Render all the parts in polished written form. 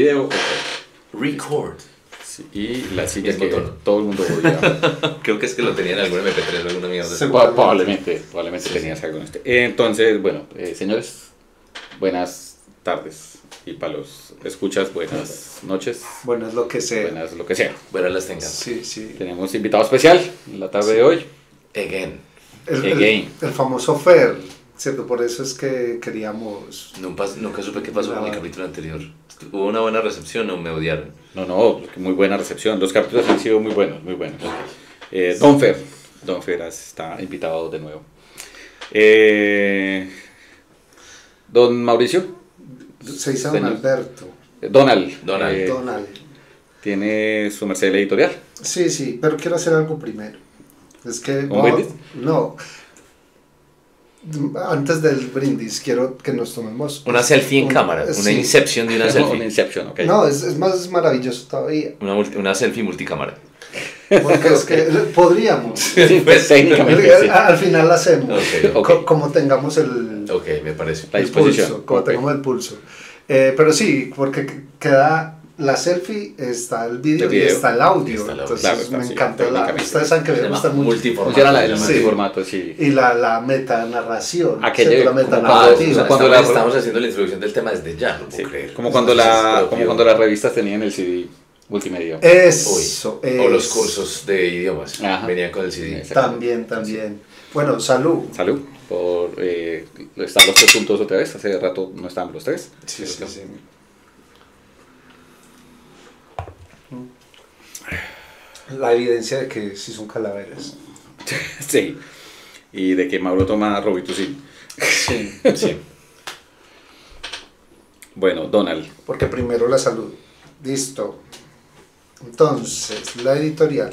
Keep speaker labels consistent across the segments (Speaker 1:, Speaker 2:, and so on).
Speaker 1: video.
Speaker 2: Record.
Speaker 1: Sí, y la silla
Speaker 2: Mismo
Speaker 1: que
Speaker 2: tono.
Speaker 1: todo el mundo odia.
Speaker 2: Creo que es que lo tenía en algún MP3 o alguna mierda.
Speaker 1: Probablemente tenías algo en este. Entonces, bueno, señores, buenas tardes. Y para los escuchas, buenas noches.
Speaker 3: Buenas lo que sea.
Speaker 1: Buenas lo que sea.
Speaker 2: Buenas las tengan.
Speaker 3: Sí, sí.
Speaker 1: Tenemos invitado especial en la tarde de hoy.
Speaker 2: Again.
Speaker 3: El famoso Fer, ¿cierto? Por eso es que queríamos...
Speaker 2: Nunca supe qué pasó con el capítulo anterior. ¿Hubo una buena recepción o me odiaron?
Speaker 1: No, muy buena recepción. Los capítulos han sido muy buenos, muy buenos. Don Fer está invitado de nuevo. Don Mauricio.
Speaker 3: Se dice Don Alberto.
Speaker 1: Donald.
Speaker 3: Donald.
Speaker 1: ¿Tiene su merced editorial?
Speaker 3: Sí, pero quiero hacer algo primero. Es que...
Speaker 1: ¿Un brindis?
Speaker 3: No. Antes del brindis, quiero que nos tomemos...
Speaker 2: Una selfie en cámara, una inception de una selfie.
Speaker 1: Una inception, ok.
Speaker 3: No, es más maravilloso todavía.
Speaker 2: Una selfie multicámara.
Speaker 3: Porque es que podríamos.
Speaker 1: Sí, pues técnicamente sí.
Speaker 3: Al final la hacemos.
Speaker 1: Okay.
Speaker 3: Como tengamos el...
Speaker 2: Ok, me parece.
Speaker 1: La disposición.
Speaker 3: Pulso, como tengamos el pulso. Pero sí, porque queda... La selfie, está el video y está el audio. Entonces
Speaker 1: claro,
Speaker 3: me encanta la... Ustedes saben que me gusta mucho.
Speaker 1: Funciona el multiformato, sí.
Speaker 3: Y la metanarración.
Speaker 1: Aquello,
Speaker 3: la
Speaker 1: metanarrativa.
Speaker 2: Cuando estamos haciendo la introducción del tema desde ya, no puedo creer.
Speaker 1: Como cuando las revistas tenían el CD multimedia.
Speaker 3: Eso.
Speaker 2: O los cursos de idiomas.
Speaker 1: Ajá.
Speaker 2: Venían con el CD.
Speaker 3: También. Bueno, salud.
Speaker 1: Salud por estar los tres juntos otra vez. Hace rato no estábamos los tres.
Speaker 3: Sí. La evidencia de que sí son calaveras.
Speaker 1: Sí. Y de que Mauro toma Robitussin.
Speaker 3: Sí.
Speaker 1: Bueno, Donald.
Speaker 3: Porque primero la salud. Listo. Entonces, la editorial.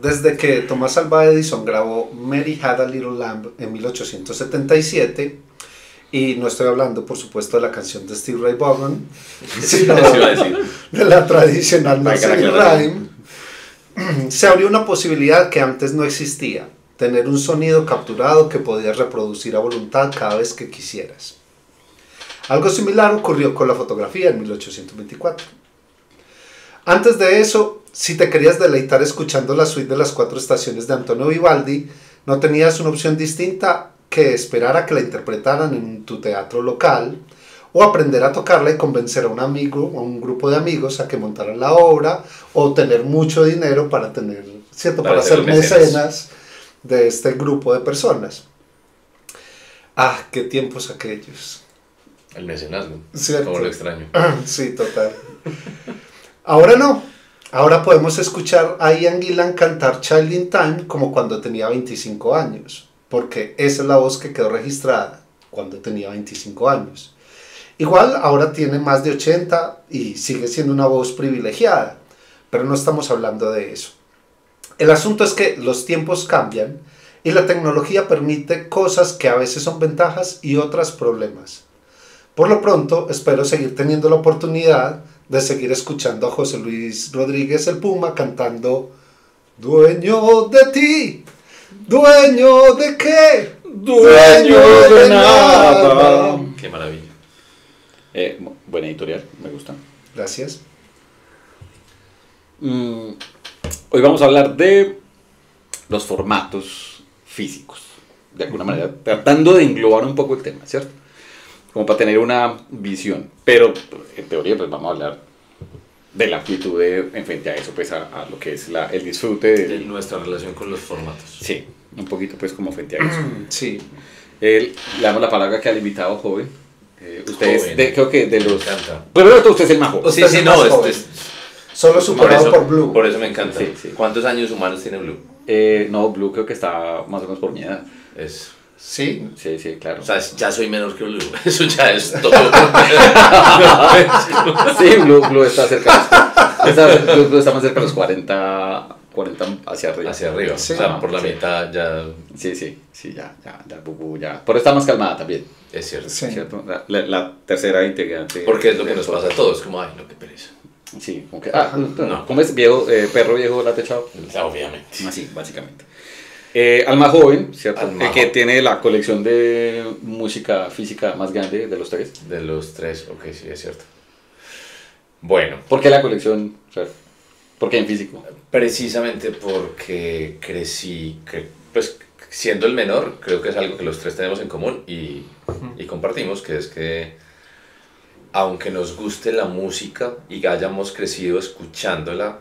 Speaker 3: Desde que Thomas Alva Edison grabó Mary Had a Little Lamb en 1877, y no estoy hablando, por supuesto, de la canción de Steve Ray Vaughan, sino de la tradicional Nursery Rhyme, se abrió una posibilidad que antes no existía: tener un sonido capturado que podías reproducir a voluntad cada vez que quisieras. Algo similar ocurrió con la fotografía en 1824. Antes de eso, si te querías deleitar escuchando la suite de las 4 estaciones de Antonio Vivaldi, no tenías una opción distinta que esperar a que la interpretaran en tu teatro local, o aprender a tocarla y convencer a un amigo o un grupo de amigos a que montaran la obra, o tener mucho dinero para tener, ¿cierto? Para hacer mecenas de este grupo de personas. Ah, qué tiempos aquellos.
Speaker 2: El mecenazgo.
Speaker 3: ¿Cierto?
Speaker 2: Como lo extraño.
Speaker 3: Sí, total. Ahora no. Ahora podemos escuchar a Ian Gillan cantar Child in Time como cuando tenía 25 años. Porque esa es la voz que quedó registrada cuando tenía 25 años. Igual ahora tiene más de 80 y sigue siendo una voz privilegiada. Pero no estamos hablando de eso. El asunto es que los tiempos cambian y la tecnología permite cosas que a veces son ventajas y otras problemas. Por lo pronto, espero seguir teniendo la oportunidad de seguir escuchando a José Luis Rodríguez el Puma cantando Dueño de ti, dueño de qué, dueño de nada.
Speaker 2: Qué maravilla.
Speaker 1: Buena editorial, me gusta.
Speaker 3: Gracias.
Speaker 1: Hoy vamos a hablar de los formatos físicos, de alguna manera, tratando de englobar un poco el tema, ¿cierto? Como para tener una visión, pero en teoría pues vamos a hablar de la amplitud en frente a eso, pues a lo que es el disfrute
Speaker 2: de nuestra relación con los formatos.
Speaker 1: Sí, un poquito pues como frente a eso.
Speaker 3: Sí.
Speaker 1: Le damos la palabra que al invitado joven. Ustedes, creo que de los...
Speaker 2: Me encanta.
Speaker 1: Pero usted es el más joven.
Speaker 3: Usted es el más joven. Solo superado por Blue.
Speaker 2: Por eso me encanta.
Speaker 1: Sí.
Speaker 2: ¿Cuántos años humanos tiene Blue?
Speaker 1: No, Blue creo que está más o menos por mi edad.
Speaker 3: Sí.
Speaker 1: Sí, claro.
Speaker 2: O sea, ya soy menor que Blue. Eso ya es todo.
Speaker 1: Sí, Blue está cerca. Blue está más cerca de los 40 hacia arriba.
Speaker 2: Hacia arriba.
Speaker 3: Sí.
Speaker 2: O sea, por la mitad ya.
Speaker 1: Sí, ya, Bubu ya. Pero está más calmada también.
Speaker 2: Es cierto.
Speaker 3: Sí.
Speaker 1: ¿Cierto? La tercera integrante.
Speaker 2: Porque es lo que nos pasa a todos. Como, ay, no, qué pereza.
Speaker 1: Sí, como que.
Speaker 2: No.
Speaker 1: ¿Cómo es? Perro viejo la techado.
Speaker 2: Obviamente.
Speaker 1: Así, básicamente. Al más joven, ¿cierto?
Speaker 2: Al más
Speaker 1: El que
Speaker 2: joven.
Speaker 1: tiene la colección de música física más grande de los tres.
Speaker 2: De los tres, ok, sí, es cierto. Bueno,
Speaker 1: ¿Por qué la colección? O sea, ¿por qué en físico?
Speaker 2: precisamente porque crecí, pues siendo el menor, creo que es algo que los tres tenemos en común y compartimos, que es que aunque nos guste la música y hayamos crecido escuchándola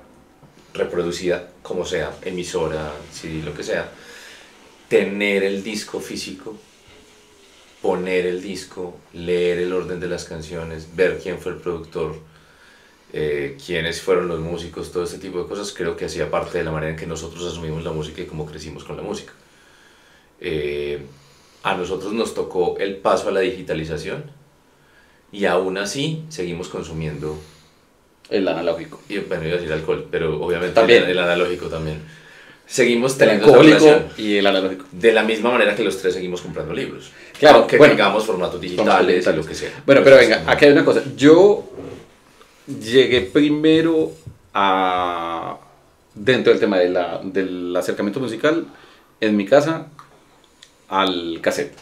Speaker 2: reproducida como sea, emisora, CD, lo que sea, tener el disco físico, poner el disco, leer el orden de las canciones, ver quién fue el productor, quiénes fueron los músicos, todo ese tipo de cosas, creo que hacía parte de la manera en que nosotros asumimos la música y cómo crecimos con la música. A nosotros nos tocó el paso a la digitalización y aún así seguimos consumiendo,
Speaker 1: El analógico.
Speaker 2: y bueno, iba a decir alcohol, pero obviamente
Speaker 1: También.
Speaker 2: el analógico también. Seguimos
Speaker 1: El
Speaker 2: teniendo esa
Speaker 1: alcohólico
Speaker 2: relación
Speaker 1: y el analógico.
Speaker 2: de la misma manera que los tres seguimos comprando libros.
Speaker 1: Claro,
Speaker 2: Aunque
Speaker 1: bueno,
Speaker 2: tengamos formatos digitales y lo que sea.
Speaker 1: Bueno, pero
Speaker 2: Entonces,
Speaker 1: venga, aquí hay una cosa. Yo llegué primero a, dentro del tema del acercamiento musical, en mi casa, al cassette.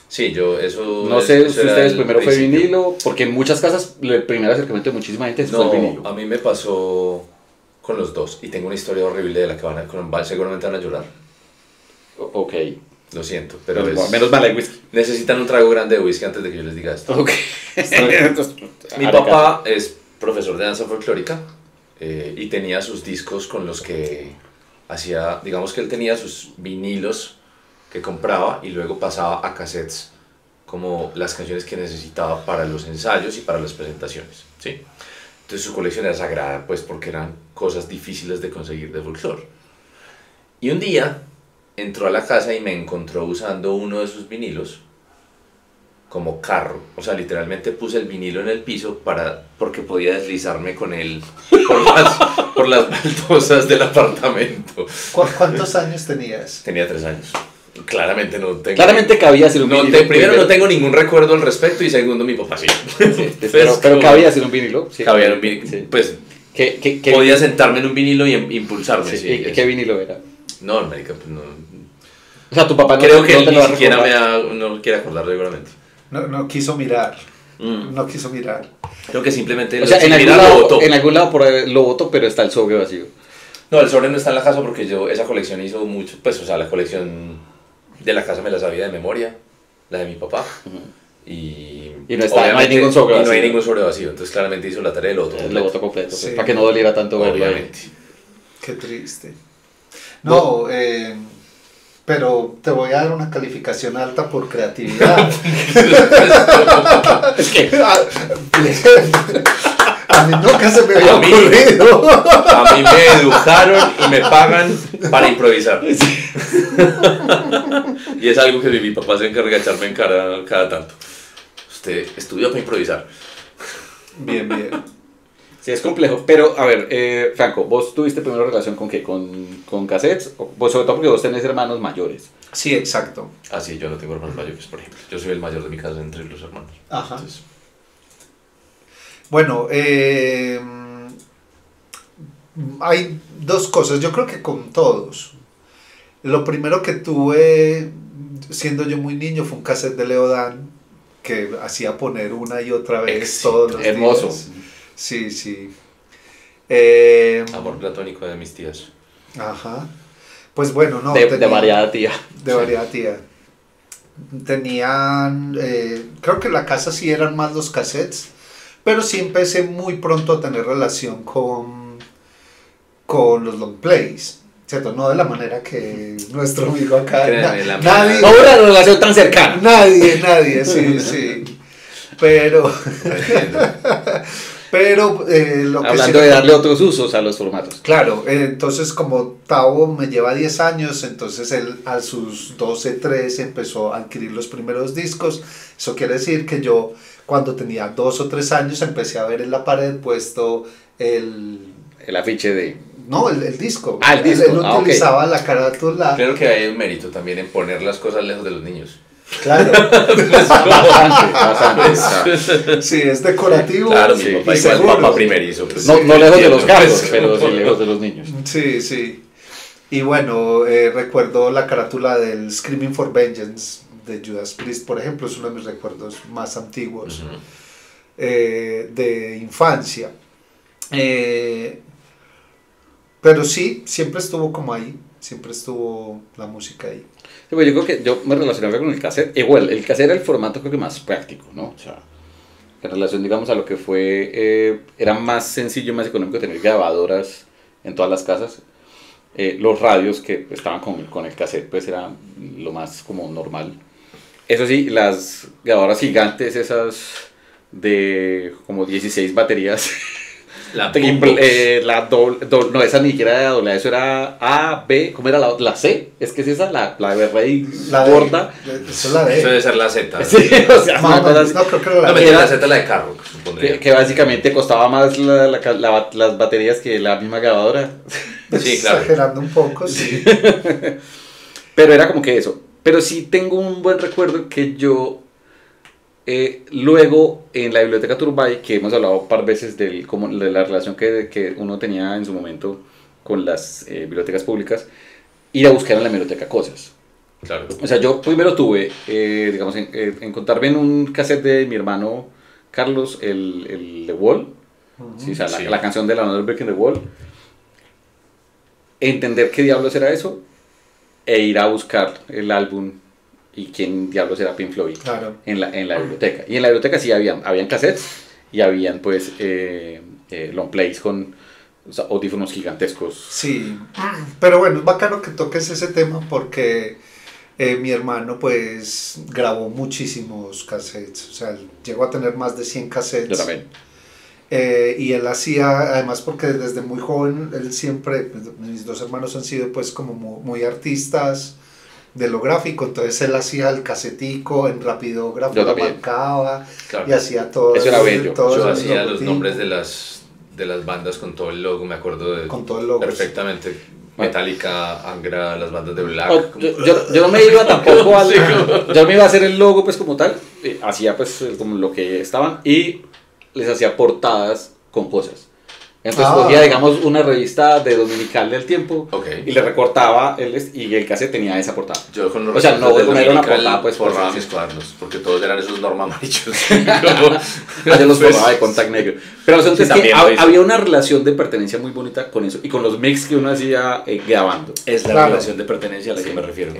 Speaker 2: Sí, yo eso...
Speaker 1: No sé
Speaker 2: eso
Speaker 1: si
Speaker 2: era
Speaker 1: ustedes
Speaker 2: el
Speaker 1: primero fue
Speaker 2: principio.
Speaker 1: vinilo, porque en muchas casas el primer acercamiento de muchísima gente fue el vinilo.
Speaker 2: No, a mí me pasó con los dos y tengo una historia horrible de la que seguramente van a llorar.
Speaker 1: Ok.
Speaker 2: Lo siento, pero
Speaker 1: Menos mal hay whisky.
Speaker 2: necesitan un trago grande de whisky antes de que yo les diga esto.
Speaker 1: Ok.
Speaker 2: Mi papá es profesor de danza folclórica y tenía sus discos con los que hacía, digamos que él tenía sus vinilos que compraba y luego pasaba a cassettes como las canciones que necesitaba para los ensayos y para las presentaciones, ¿sí? Entonces su colección era sagrada, pues porque eran cosas difíciles de conseguir de folclore. Y un día entró a la casa y me encontró usando uno de sus vinilos como carro, o sea, literalmente puse el vinilo en el piso porque podía deslizarme con él por las baldosas del apartamento.
Speaker 3: ¿Cuántos años tenías?
Speaker 2: Tenía 3 años. Claramente no tengo...
Speaker 1: Claramente cabía ser un vinilo.
Speaker 2: Primero no tengo ningún recuerdo al respecto y segundo mi papá sí.
Speaker 1: Pero cabía ser un vinilo. Sí.
Speaker 2: Cabía en un vinilo.
Speaker 1: Sí.
Speaker 2: Pues
Speaker 1: ¿Qué
Speaker 2: podía sentarme en un vinilo y impulsarme.
Speaker 1: sí,
Speaker 2: sí,
Speaker 1: ¿y qué vinilo era?
Speaker 2: No, marica, pues no.
Speaker 1: O sea, tu papá no
Speaker 2: Creo
Speaker 1: te-
Speaker 2: que
Speaker 1: no
Speaker 2: él
Speaker 1: te lo
Speaker 2: ni
Speaker 1: va a
Speaker 2: siquiera
Speaker 1: recordar.
Speaker 2: no quiere acordar seguramente.
Speaker 3: No quiso mirar. No quiso mirar.
Speaker 2: Creo que simplemente
Speaker 1: O sea,
Speaker 2: sin
Speaker 1: en algún,
Speaker 2: mirar lo
Speaker 1: lado,
Speaker 2: botó.
Speaker 1: en algún lado por ahí lo voto, pero está el sobre vacío.
Speaker 2: No, el sobre no está en la casa porque esa colección hizo mucho, pues, o sea, la colección de la casa me la sabía de memoria, la de mi papá. Y
Speaker 1: Y no está- no hay
Speaker 2: obviamente-
Speaker 1: ningún sobre
Speaker 2: y no hay
Speaker 1: vacío.
Speaker 2: ningún sobre vacío, entonces claramente hizo la tarea del otro.
Speaker 1: Lo voto completo, pues,
Speaker 3: Sí.
Speaker 1: para que no doliera tanto verlo ahí.
Speaker 2: Obviamente.
Speaker 3: Qué triste. No, pero te voy a dar una calificación alta por creatividad.
Speaker 1: Es que
Speaker 3: A mí nunca se me había
Speaker 2: A mí-
Speaker 3: ocurrido.
Speaker 2: A mí me educaron y me pagan para improvisar. Y es algo que mi papá se encarga de echarme en cara cada tanto. Usted estudió para improvisar.
Speaker 3: Bien, bien.
Speaker 1: sí es complejo. Pero, a ver, Franco, ¿vos tuviste primero relación con qué? ¿Con cassettes? Pues sobre todo porque vos tenés hermanos mayores.
Speaker 3: Sí, exacto.
Speaker 2: Ah, sí, yo no tengo hermanos mayores, por ejemplo. Yo soy el mayor de mi casa entre los hermanos.
Speaker 3: Ajá.
Speaker 2: Entonces,
Speaker 3: Bueno, hay dos cosas. Yo creo que con todos. Lo primero que tuve, siendo yo muy niño, fue un cassette de Leodán que hacía poner una y otra vez
Speaker 2: Éxito,
Speaker 3: todos los
Speaker 1: hermoso.
Speaker 3: días. Sí, sí.
Speaker 2: amor platónico de mis tías.
Speaker 3: Ajá. Pues bueno, no.
Speaker 1: de
Speaker 3: tenía-
Speaker 1: variada tía.
Speaker 3: De variedad, tía. Tenían, creo que en la casa sí eran más los cassettes, pero sí empecé muy pronto a tener relación con los long plays, ¿cierto? No de la manera que nuestro amigo acá.
Speaker 2: Créeme, la
Speaker 3: nadie,
Speaker 1: No una relación tan cercana.
Speaker 3: nadie, sí, sí. Pero, lo que
Speaker 1: Hablando
Speaker 3: sí-
Speaker 1: de darle otros usos a los formatos.
Speaker 3: Claro, entonces como Tavo me lleva 10 años, entonces él a sus 12, 13 empezó a adquirir los primeros discos. Eso quiere decir que yo cuando tenía 2 o 3 años empecé a ver en la pared puesto el
Speaker 1: afiche de...
Speaker 3: disco.
Speaker 1: Ah, el disco.
Speaker 3: Él
Speaker 1: Ah, ok.
Speaker 3: utilizaba la carátula.
Speaker 2: Creo que hay un mérito también en poner las cosas lejos de los niños.
Speaker 3: Claro,
Speaker 1: Bastante.
Speaker 3: sí, es decorativo.
Speaker 2: Claro,
Speaker 1: sí,
Speaker 2: mi
Speaker 3: y
Speaker 2: papá igual
Speaker 3: seguro.
Speaker 2: papá primerizo. Pues,
Speaker 1: No lejos de los
Speaker 2: entiendo,
Speaker 1: gatos,
Speaker 2: pues.
Speaker 1: pero sí lejos de los niños.
Speaker 3: Sí, sí. Y bueno, recuerdo la carátula del Screaming for Vengeance de Judas Priest, por ejemplo, es uno de mis recuerdos más antiguos de infancia. Pero sí, siempre estuvo como ahí, siempre estuvo la música ahí.
Speaker 1: Sí, pues yo creo que yo me relacionaba con el cassette. Igual, el cassette era el formato creo que más práctico, ¿no? O sea, en relación, digamos, a lo que fue, era más sencillo, más económico tener grabadoras en todas las casas. Los radios que estaban con el cassette, pues era lo más como normal. Eso sí, las grabadoras gigantes, esas de como 16 baterías.
Speaker 2: La
Speaker 1: no, esa ni siquiera era doble, eso era A, B, ¿cómo era la C? Es que es esa, la de rey gorda.
Speaker 3: Eso es la D.
Speaker 2: Eso debe ser la Z.
Speaker 1: Sí, o sea,
Speaker 3: no, creo que era la
Speaker 2: D. La Z la de carro, supondría.
Speaker 1: Que básicamente costaba más las baterías que la misma grabadora.
Speaker 2: Sí, claro.
Speaker 3: Exagerando un poco, sí.
Speaker 1: Pero era como que eso. Pero sí tengo un buen recuerdo que yo... luego en la biblioteca Turbay, que hemos hablado un par de veces de la relación que uno tenía en su momento con las bibliotecas públicas, ir a buscar en la biblioteca cosas.
Speaker 2: Claro.
Speaker 1: O sea, yo primero tuve, digamos, encontrarme en un cassette de mi hermano Carlos, el The Wall, sí, o sea,
Speaker 2: sí.
Speaker 1: la canción de la Another Brick in the Wall, entender qué diablos era eso, e ir a buscar el álbum y quién diablos era Pink Floyd,
Speaker 3: claro,
Speaker 1: en la biblioteca. Y en la biblioteca sí habían cassettes y habían pues long plays con, o sea, audífonos gigantescos.
Speaker 3: Sí, pero bueno, es bacano que toques ese tema porque mi hermano pues grabó muchísimos cassettes, o sea, llegó a tener más de 100 cassettes.
Speaker 1: Yo también.
Speaker 3: Y él hacía, además porque desde muy joven, él siempre, mis dos hermanos han sido pues como muy artistas de lo gráfico, entonces él hacía el casetico en rapidógrafo, lo marcaba, claro, y hacía todo.
Speaker 1: Eso era bello.
Speaker 2: Yo hacía los nombres de las bandas con todo el logo, me acuerdo
Speaker 3: con todo el logo
Speaker 2: perfectamente. Sí. Metallica, Angra, las bandas de Black.
Speaker 1: Yo no me iba tampoco al... Yo me iba a hacer el logo pues como tal, hacía pues como lo que estaban y les hacía portadas con cosas. Entonces cogía, digamos, una revista de Dominical del Tiempo, y le recortaba y el cassette tenía esa portada.
Speaker 2: Yo con los
Speaker 1: o sea, no era una portada, pues
Speaker 2: forraba mis cuadernos, porque todos eran esos Norma amarillos.
Speaker 1: Yo los forraba de contact negro. Pero sí, es que había una relación de pertenencia muy bonita con eso, y con los mix que uno hacía grabando.
Speaker 2: Es la relación de pertenencia a la que me refiero.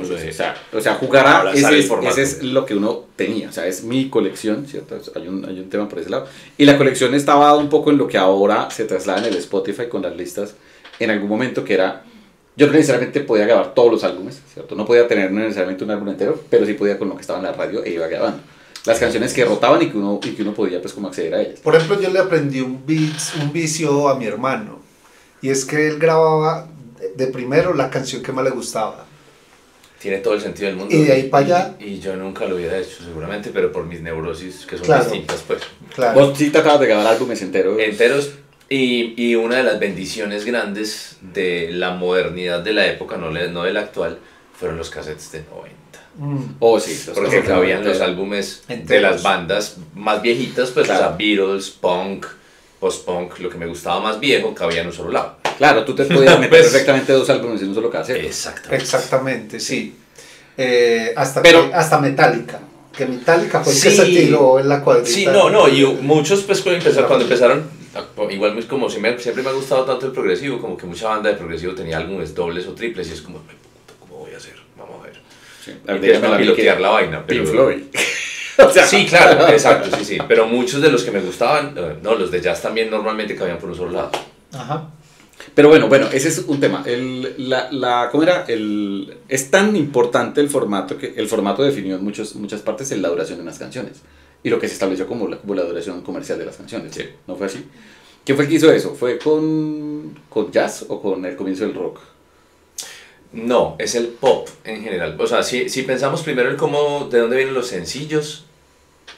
Speaker 1: O sea, jugar a ese es lo que uno tenía, o sea, es mi colección, ¿cierto? Hay un tema por ese lado. Y la colección estaba un poco en lo que ahora se traslada en el Spotify con las listas, en algún momento que era, yo no necesariamente podía grabar todos los álbumes, ¿cierto? No podía tener necesariamente un álbum entero, pero sí podía con lo que estaba en la radio e iba grabando las canciones que rotaban y que uno podía pues como acceder a ellas.
Speaker 3: Por ejemplo, yo le aprendí un vicio a mi hermano, y es que él grababa de primero la canción que más le gustaba.
Speaker 2: Tiene todo el sentido del mundo.
Speaker 3: Y de ahí para allá.
Speaker 2: Y yo nunca lo hubiera hecho, seguramente, pero por mis neurosis, que son distintas, pues.
Speaker 3: Claro.
Speaker 1: Vos sí tratabas de grabar álbumes enteros.
Speaker 2: Enteros. Y una de las bendiciones grandes de la modernidad de la época, no de la actual, fueron los cassettes de 90.
Speaker 1: Oh, sí.
Speaker 2: Porque cabían los álbumes enteros de las bandas más viejitas, pues, claro. O sea, Beatles, punk, post-punk, lo que me gustaba más viejo, cabía en un solo lado.
Speaker 1: Claro, tú te podías meter perfectamente dos álbumes en un solo cassette.
Speaker 3: Exactamente, sí. Hasta Metallica. Que Metallica fue el que se tiró en la cuadrita.
Speaker 2: Sí, y muchos pues cuando empezaron, igual como siempre me ha gustado tanto el progresivo, como que mucha banda de progresivo tenía álbumes dobles o triples y es como, ¿cómo voy a hacer? Vamos a ver. Sí. Empiezan a pilotear la vaina.
Speaker 1: Pink Floyd.
Speaker 2: O sea, sí, claro, exacto, sí. Pero muchos de los que me gustaban, los de jazz también normalmente cabían por un solo lado.
Speaker 3: Ajá.
Speaker 1: Pero bueno, ese es un tema. ¿Cómo era? Es tan importante el formato que el formato definió en muchas partes en la duración de unas canciones. Y lo que se estableció como la duración comercial de las canciones.
Speaker 2: Sí.
Speaker 1: ¿No fue así? ¿Quién fue el que hizo eso? ¿Fue con jazz o con el comienzo del rock?
Speaker 2: No, es el pop en general. O sea, si pensamos primero en de dónde vienen los sencillos,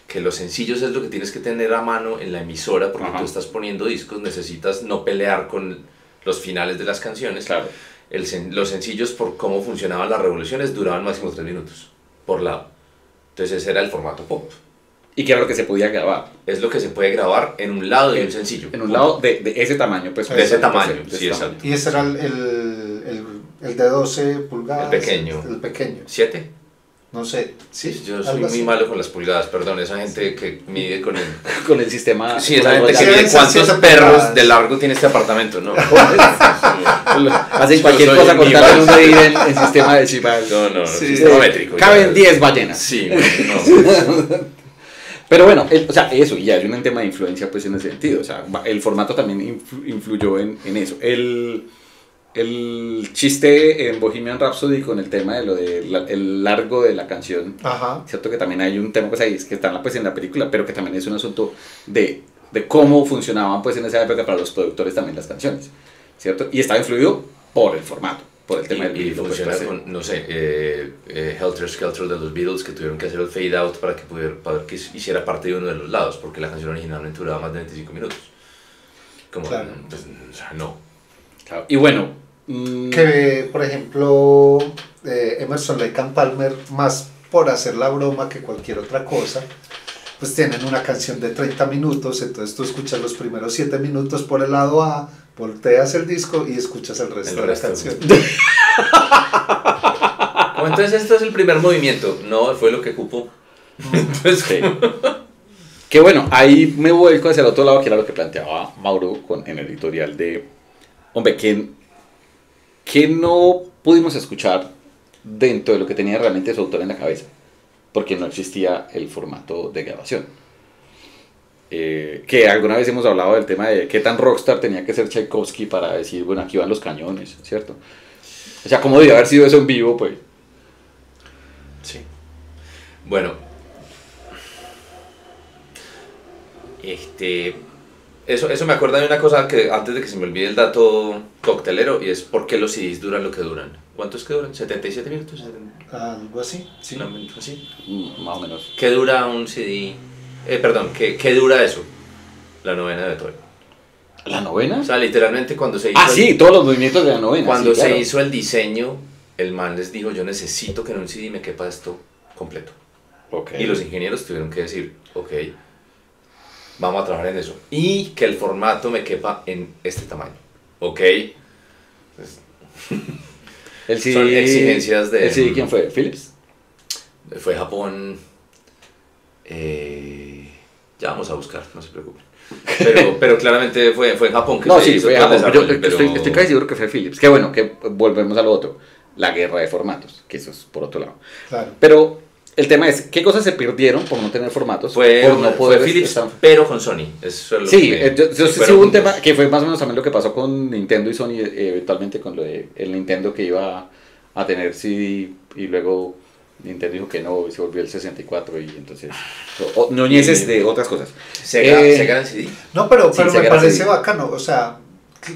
Speaker 2: que los sencillos es lo que tienes que tener a mano en la emisora, porque tú estás poniendo discos, necesitas no pelear con los finales de las canciones.
Speaker 1: Claro.
Speaker 2: Los sencillos, por cómo funcionaban las revoluciones, duraban máximo 3 minutos por lado. Entonces ese era el formato pop.
Speaker 1: ¿Y qué era lo que se podía grabar?
Speaker 2: Es lo que se puede grabar en un lado de un sencillo.
Speaker 1: En un lado de ese tamaño, pues.
Speaker 2: De ese tamaño, sí, exacto.
Speaker 3: Y ese era el el de 12 pulgadas.
Speaker 2: El pequeño.
Speaker 3: El pequeño.
Speaker 2: ¿7?
Speaker 3: No sé, sí.
Speaker 2: Yo soy muy malo con las pulgadas, perdón, esa gente que mide con el...
Speaker 1: con el sistema...
Speaker 2: Sí, esa gente que mide cuántos perros de largo tiene este apartamento, ¿no?
Speaker 1: Hacen cualquier cosa con tal de no medir en sistema decimal.
Speaker 2: No, sistema métrico.
Speaker 1: Caben 10 ballenas.
Speaker 2: Sí, no.
Speaker 1: Pero bueno, o sea, eso, y hay un tema de influencia pues en ese sentido, o sea, el formato también influyó en eso. El chiste en Bohemian Rhapsody con el tema de lo el largo de la canción,
Speaker 3: Ajá.
Speaker 1: cierto que también hay un tema pues ahí que está pues en la película, pero que también es un asunto de cómo funcionaban pues en esa época para los productores también las canciones, cierto, y estaba influido por el formato, por el tema del
Speaker 2: video. Y funciona pues, con, no sé, Helter Skelter de los Beatles, que tuvieron que hacer el fade out para que hiciera parte de uno de los lados, porque la canción originalmente duraba más de 25 minutos. Como,
Speaker 3: claro.
Speaker 2: Pues, o sea, no.
Speaker 1: Claro. Y bueno,
Speaker 3: que por ejemplo Emerson, Lake and Palmer, más por hacer la broma que cualquier otra cosa, pues tienen una canción de 30 minutos, entonces tú escuchas los primeros 7 minutos por el lado A, volteas el disco y escuchas el resto de la canción.
Speaker 2: Como entonces esto es el primer movimiento, no, fue lo que cupo. Entonces,
Speaker 1: sí. Que bueno, ahí me vuelco hacia el otro lado, que era lo que planteaba Mauro en el editorial de, hombre, que no pudimos escuchar dentro de lo que tenía realmente su autor en la cabeza, porque no existía el formato de grabación. Que alguna vez hemos hablado del tema de qué tan rockstar tenía que ser Tchaikovsky para decir, bueno, aquí van los cañones, ¿cierto? O sea, ¿cómo debería haber sido eso en vivo, pues?
Speaker 2: Sí. Bueno. Eso me acuerda de una cosa que antes de que se me olvide el dato coctelero, y es por qué los CDs duran lo que duran. ¿Cuántos que duran? ¿77 minutos?
Speaker 3: Algo así, sí.
Speaker 2: ¿Así?
Speaker 1: Más o menos.
Speaker 2: ¿Qué dura un CD? ¿Qué dura eso? La novena de Beethoven.
Speaker 1: ¿La novena?
Speaker 2: O sea, literalmente cuando se hizo...
Speaker 1: sí, todos los movimientos de la novena.
Speaker 2: Cuando
Speaker 1: sí, claro.
Speaker 2: se hizo el diseño, el man les dijo, yo necesito que en un CD me quepa esto completo.
Speaker 1: Okay.
Speaker 2: Y los ingenieros tuvieron que decir, ok, vamos a trabajar en eso. Y que el formato me quepa en este tamaño. Ok. Pues,
Speaker 1: el CD,
Speaker 2: son exigencias de...
Speaker 1: ¿El CD quién fue? ¿Philips?
Speaker 2: Fue Japón. Ya vamos a buscar, no se preocupen. Pero claramente fue en Japón que
Speaker 1: no,
Speaker 2: se
Speaker 1: sí,
Speaker 2: hizo
Speaker 1: fue
Speaker 2: todo el
Speaker 1: Japón.
Speaker 2: desarrollo,
Speaker 1: Yo estoy casi seguro que fue Philips. Que bueno, que volvemos a lo otro. La guerra de formatos, que eso es por otro lado.
Speaker 3: Claro.
Speaker 1: Pero el tema es, ¿qué cosas se perdieron por no tener formatos? Por no poder
Speaker 2: fue Philips, pero con Sony. Eso es lo
Speaker 1: sí,
Speaker 2: que,
Speaker 1: sí hubo un tema que fue más o menos también lo que pasó con Nintendo y Sony, eventualmente con lo de el Nintendo que iba a tener CD y luego Nintendo dijo que no y se volvió el 64 y entonces ñoñeces de otras cosas.
Speaker 2: ¿Sega en CD?
Speaker 3: No, pero
Speaker 1: sí,
Speaker 3: me parece bacano, o sea...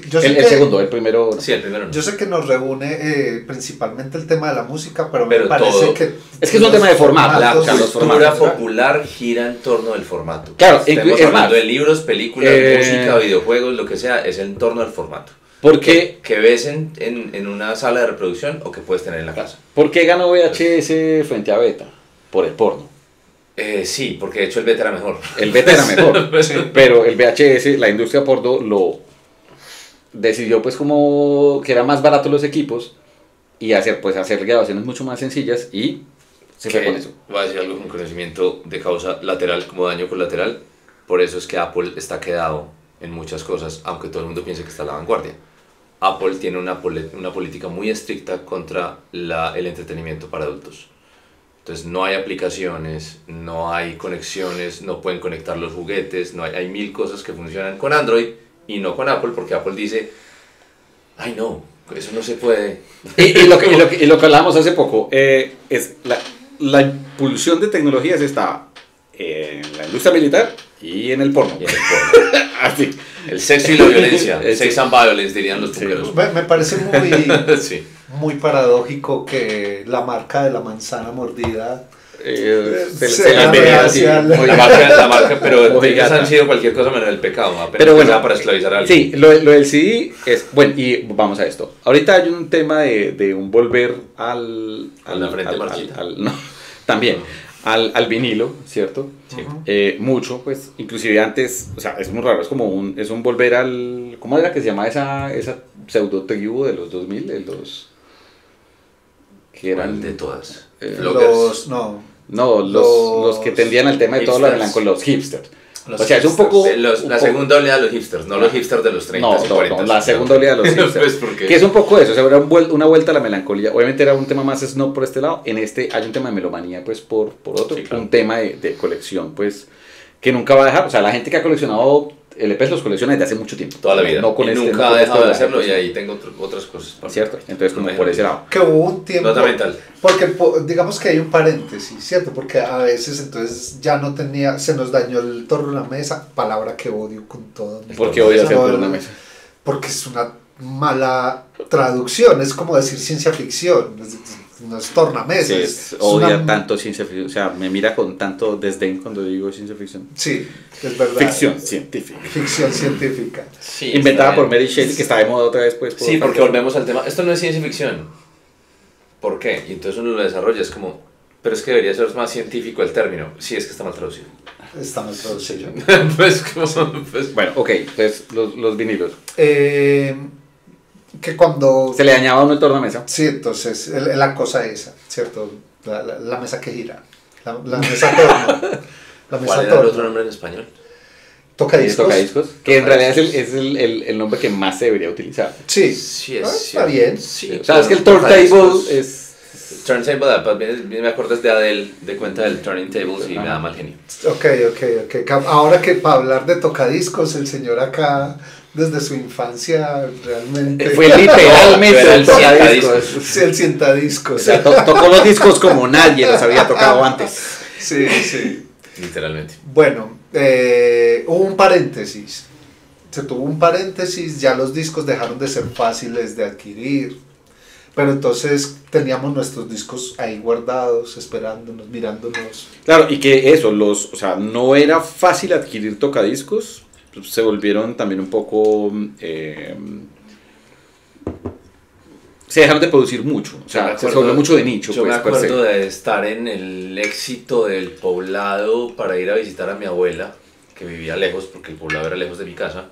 Speaker 3: Yo sé
Speaker 1: el segundo, el primero no.
Speaker 2: Sí, el primero no.
Speaker 3: Yo sé que nos reúne principalmente el tema de la música, pero me parece
Speaker 2: todo,
Speaker 3: que...
Speaker 1: Es que es un tema de formato.
Speaker 2: La cultura popular gira en torno del formato.
Speaker 1: Claro,
Speaker 2: estamos hablando de libros, películas, música, videojuegos, lo que sea, es en torno al formato.
Speaker 1: Porque
Speaker 2: que ves en una sala de reproducción o que puedes tener en la casa.
Speaker 1: ¿Por qué ganó VHS frente a Beta? Por el porno.
Speaker 2: Sí, porque de hecho el Beta era mejor.
Speaker 1: El Beta era mejor, sí. Pero el VHS, la industria porno lo decidió pues como que era más barato los equipos y hacer grabaciones mucho más sencillas y se fue con eso.
Speaker 2: Voy a decir algo con conocimiento de causa lateral como daño colateral. Por eso es que Apple está quedado en muchas cosas, aunque todo el mundo piense que está a la vanguardia. Apple tiene una política muy estricta contra el entretenimiento para adultos. Entonces no hay aplicaciones, no hay conexiones, no pueden conectar los juguetes, hay 1000 cosas que funcionan con Android y no con Apple, porque Apple dice, ay no, eso no se puede.
Speaker 1: Y lo que hablábamos hace poco, es la impulsión de tecnologías está en la industria militar y en el porno. Así.
Speaker 2: El sexo y la violencia, sex and violence dirían los punkeros.
Speaker 3: Sí. Me parece muy,
Speaker 2: sí.
Speaker 3: muy paradójico que la marca de la manzana mordida
Speaker 2: la marca, pero ellos han sido cualquier cosa menos el pecado,
Speaker 1: pero bueno,
Speaker 2: para esclavizar a alguien.
Speaker 1: Sí, lo del CD es bueno, y vamos a esto. Ahorita hay un tema de un volver a
Speaker 2: la frente marchita.
Speaker 1: No, también al vinilo, ¿cierto?
Speaker 2: Sí.
Speaker 1: Mucho, pues, inclusive antes, o sea, es muy raro, es un volver al, ¿cómo era que se llama esa pseudo tribu de los 2000? que eran
Speaker 2: de todas.
Speaker 1: Los que tendían al tema de todo lo melancolía, los hipsters. O sea, es un poco...
Speaker 2: la segunda oleada de los hipsters, no los hipsters de los 30 y 40.
Speaker 1: No, la segunda oleada de los hipsters.
Speaker 2: Pues
Speaker 1: que es un poco eso, o sea, era una vuelta a la melancolía. Obviamente era un tema más snob por este lado. En este hay un tema de melomanía, pues, por otro. Sí, claro. Un tema de colección, pues, que nunca va a dejar. O sea, la gente que ha coleccionado LPs los colecciona desde hace mucho tiempo.
Speaker 2: Toda la vida.
Speaker 1: No con
Speaker 2: y nunca ha dejado de hacerlo, y ahí tengo otras cosas.
Speaker 1: ¿Cierto? Entonces, como por ese lado.
Speaker 3: Que hubo un tiempo...
Speaker 2: Nota mental.
Speaker 3: Porque digamos que hay un paréntesis, ¿cierto? Porque a veces entonces ya no tenía... Se nos dañó el torno en la mesa, palabra que odio con todo.
Speaker 1: ¿Por qué odias el torno en la mesa?
Speaker 3: Porque es una mala traducción, es como decir ciencia ficción. No es tornamesa.
Speaker 1: Sí, odia tanto ciencia ficción, o sea, me mira con tanto desdén cuando digo ciencia ficción.
Speaker 3: Sí, es verdad.
Speaker 1: Ficción científica.
Speaker 3: Ficción científica.
Speaker 1: Sí, inventada por Mary Shelley, que está de moda otra vez. Pues,
Speaker 2: sí, porque volvemos al tema. Esto no es ciencia ficción. ¿Por qué? Y entonces uno lo desarrolla, es como, pero es que debería ser más científico el término. Sí, es que está mal traducido.
Speaker 3: Está mal traducido.
Speaker 1: Bueno, ok, pues los vinilos.
Speaker 3: Que cuando...
Speaker 1: Se le dañaba a uno el tornamesa.
Speaker 3: Sí, entonces, la cosa esa, ¿cierto? La mesa que gira. La mesa torno.
Speaker 2: ¿Cuál era el otro nombre en español?
Speaker 3: Tocadiscos.
Speaker 1: Tocadiscos, que en realidad es el nombre que más se debería utilizar.
Speaker 3: Sí,
Speaker 2: sí
Speaker 3: está bien.
Speaker 2: Sí,
Speaker 1: o sea, es que el turntable es...
Speaker 2: Turntable, me acuerdo de Adele, de cuenta del turning tables y me da mal genio.
Speaker 3: Ok. Ahora que para hablar de tocadiscos, el señor acá... Desde su infancia realmente...
Speaker 1: Fue literalmente el tocadiscos.
Speaker 3: Sí, el sientadiscos.
Speaker 1: O sea, tocó los discos como nadie los había tocado antes.
Speaker 3: Sí.
Speaker 2: Literalmente.
Speaker 3: Bueno, hubo un paréntesis. Se tuvo un paréntesis, ya los discos dejaron de ser fáciles de adquirir. Pero entonces teníamos nuestros discos ahí guardados, esperándonos, mirándonos.
Speaker 1: Claro, y que eso, o sea, no era fácil adquirir tocadiscos. Se volvieron también un poco... se dejaron de producir mucho, o sea, se volvió mucho de nicho.
Speaker 2: Yo
Speaker 1: pues,
Speaker 2: me acuerdo de estar en el éxito del poblado para ir a visitar a mi abuela, que vivía lejos, porque el poblado era lejos de mi casa.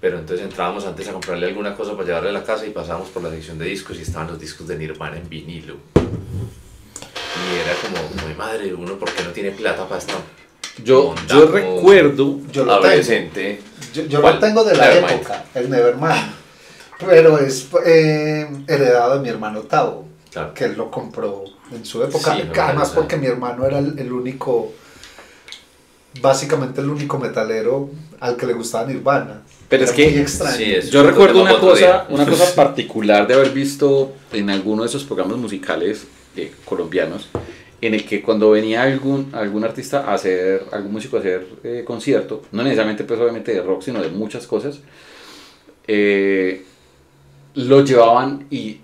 Speaker 2: Pero entonces entrábamos antes a comprarle alguna cosa para llevarle a la casa y pasábamos por la sección de discos y estaban los discos de Nirvana en vinilo. Y era como, mi madre, uno, ¿por qué no tiene plata para esto?
Speaker 1: Yo recuerdo...
Speaker 3: Yo lo
Speaker 2: adolescente.
Speaker 3: Yo lo tengo de la época, el Nevermind. Pero es heredado de mi hermano Tavo,
Speaker 2: claro,
Speaker 3: que él lo compró en su época.
Speaker 2: Sí,
Speaker 3: además porque mi hermano era el único, básicamente el único metalero al que le gustaba Nirvana.
Speaker 1: Pero
Speaker 3: era
Speaker 1: es que
Speaker 3: muy extraño.
Speaker 1: Sí, yo recuerdo una cosa particular de haber visto en alguno de esos programas musicales colombianos, en el que cuando venía algún artista a hacer, algún músico a hacer concierto, no necesariamente pues obviamente de rock, sino de muchas cosas, lo llevaban y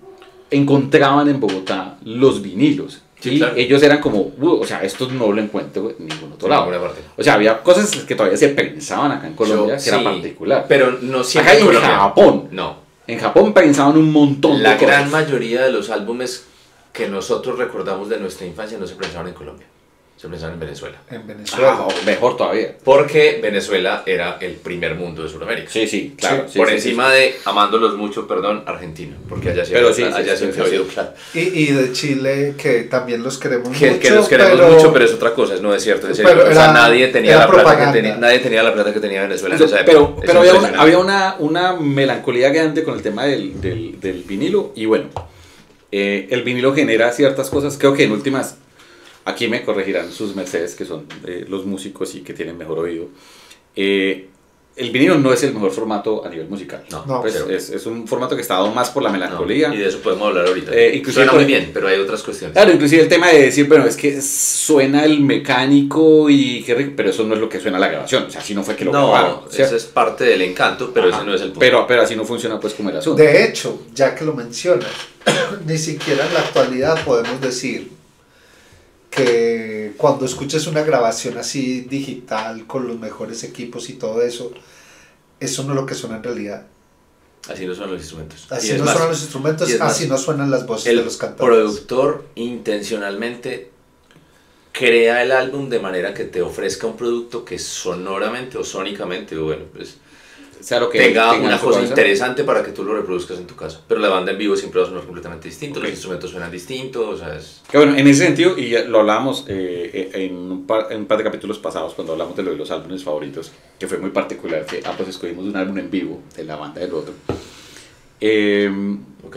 Speaker 1: encontraban en Bogotá los vinilos. Sí, y claro, ellos eran como, o sea, esto no lo encuentro en ningún otro lado. O sea, había cosas que todavía se pensaban acá en Colombia, que era particular.
Speaker 2: Pero no siempre
Speaker 1: acá en Japón.
Speaker 2: No.
Speaker 1: En Japón pensaban un montón de cosas.
Speaker 2: La gran mayoría de los álbumes que nosotros recordamos de nuestra infancia no se pensaban en Colombia, se pensaban en Venezuela.
Speaker 3: En Venezuela.
Speaker 1: Mejor todavía.
Speaker 2: Porque Venezuela era el primer mundo de Sudamérica.
Speaker 1: Sí, claro.
Speaker 2: Sí, por encima de, amándolos mucho, Argentina, porque allá sí ha habido plata.
Speaker 3: Y de Chile, que también los queremos mucho.
Speaker 2: Que los queremos mucho, pero es otra cosa, no es cierto. Nadie tenía la plata que tenía Venezuela en esa época.
Speaker 1: Pero había una melancolía grande con el tema del vinilo, y bueno, el vinilo genera ciertas cosas, creo que en últimas, aquí me corregirán sus mercedes, que son los músicos y que tienen mejor oído, el vinilo no es el mejor formato a nivel musical.
Speaker 3: No,
Speaker 1: pues es un formato que está dado más por la melancolía.
Speaker 2: Y de eso podemos hablar ahorita.
Speaker 1: Suena
Speaker 2: muy bien, pero hay otras cuestiones.
Speaker 1: Claro, inclusive el tema de decir, bueno, es que suena el mecánico y qué rico, pero eso no es lo que suena la grabación. O sea, así no fue que lo grabaron.
Speaker 2: No, eso es parte del encanto, pero ese no es el punto.
Speaker 1: Pero así no funciona pues como el asunto.
Speaker 3: De hecho, ya que lo mencionas, ni siquiera en la actualidad podemos decir que cuando escuches una grabación así digital con los mejores equipos y todo eso no es lo que suena en realidad.
Speaker 2: Así no suenan los instrumentos.
Speaker 3: Así no suenan los instrumentos, así no suenan las voces de los cantantes.
Speaker 2: El productor intencionalmente crea el álbum de manera que te ofrezca un producto que sonoramente o sónicamente, o bueno, pues
Speaker 1: sea lo que
Speaker 2: tenga una cosa interesante para que tú lo reproduzcas en tu casa. Pero la banda en vivo siempre va a sonar completamente distinto, los instrumentos suenan distintos, o sea, es...
Speaker 1: Que bueno, en ese sentido, y lo hablábamos en un par de capítulos pasados, cuando hablamos de lo de los álbumes favoritos, que fue muy particular, que pues escogimos un álbum en vivo de la banda del otro.
Speaker 2: Ok.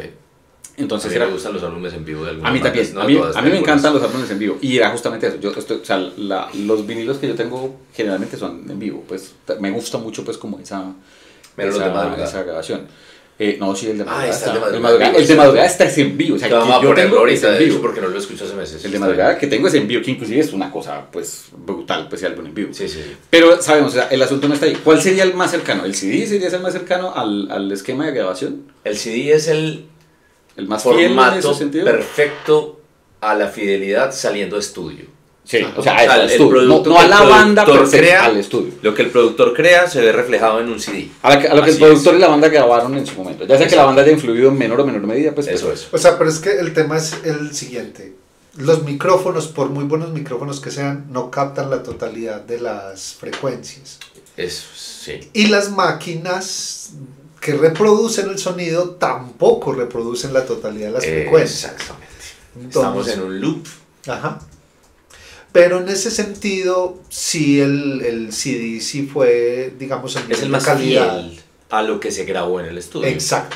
Speaker 1: Entonces
Speaker 2: a mí me gustan los álbumes en vivo de algunas
Speaker 1: a mí también,
Speaker 2: bandas,
Speaker 1: a mí me encantan los álbumes en vivo, y era justamente eso. O sea, los vinilos que yo tengo generalmente son en vivo, pues me gusta mucho pues como esa grabación. No, sí, el de madrugada. El de madrugada está en vivo. O sea,
Speaker 2: vamos a
Speaker 1: yo
Speaker 2: ponerlo
Speaker 1: tengo
Speaker 2: ahorita,
Speaker 1: en
Speaker 2: de
Speaker 1: vivo.
Speaker 2: hecho, porque no lo escucho hace meses.
Speaker 1: El de madrugada que tengo es en vivo, que inclusive es una cosa pues brutal, pues el álbum en vivo.
Speaker 2: Sí.
Speaker 1: Pero sabemos, o sea, el asunto no está ahí. ¿Cuál sería el más cercano? ¿El CD sería el más cercano al esquema de grabación?
Speaker 2: El CD es el
Speaker 1: más fiel en ese
Speaker 2: formato
Speaker 1: sentido.
Speaker 2: Perfecto a la fidelidad saliendo de estudio.
Speaker 1: Sí, o sea, al estudio.
Speaker 2: No
Speaker 1: a la banda, pero
Speaker 2: crea,
Speaker 1: al estudio.
Speaker 2: Lo que el productor crea se ve reflejado en un CD.
Speaker 1: A lo que el productor y la banda grabaron en su momento. Ya sea que la banda haya influido en menor o menor medida, pues
Speaker 2: eso es.
Speaker 3: O sea, pero es que el tema es el siguiente. Los micrófonos, por muy buenos micrófonos que sean, no captan la totalidad de las frecuencias.
Speaker 2: Sí.
Speaker 3: Y las máquinas que reproducen el sonido tampoco reproducen la totalidad de las frecuencias.
Speaker 2: Exactamente.
Speaker 3: Entonces,
Speaker 2: estamos en un loop.
Speaker 3: Ajá. Pero en ese sentido, sí, el CD sí fue, digamos,
Speaker 2: es el más calidad fiel a lo que se grabó en el estudio.
Speaker 3: Exacto.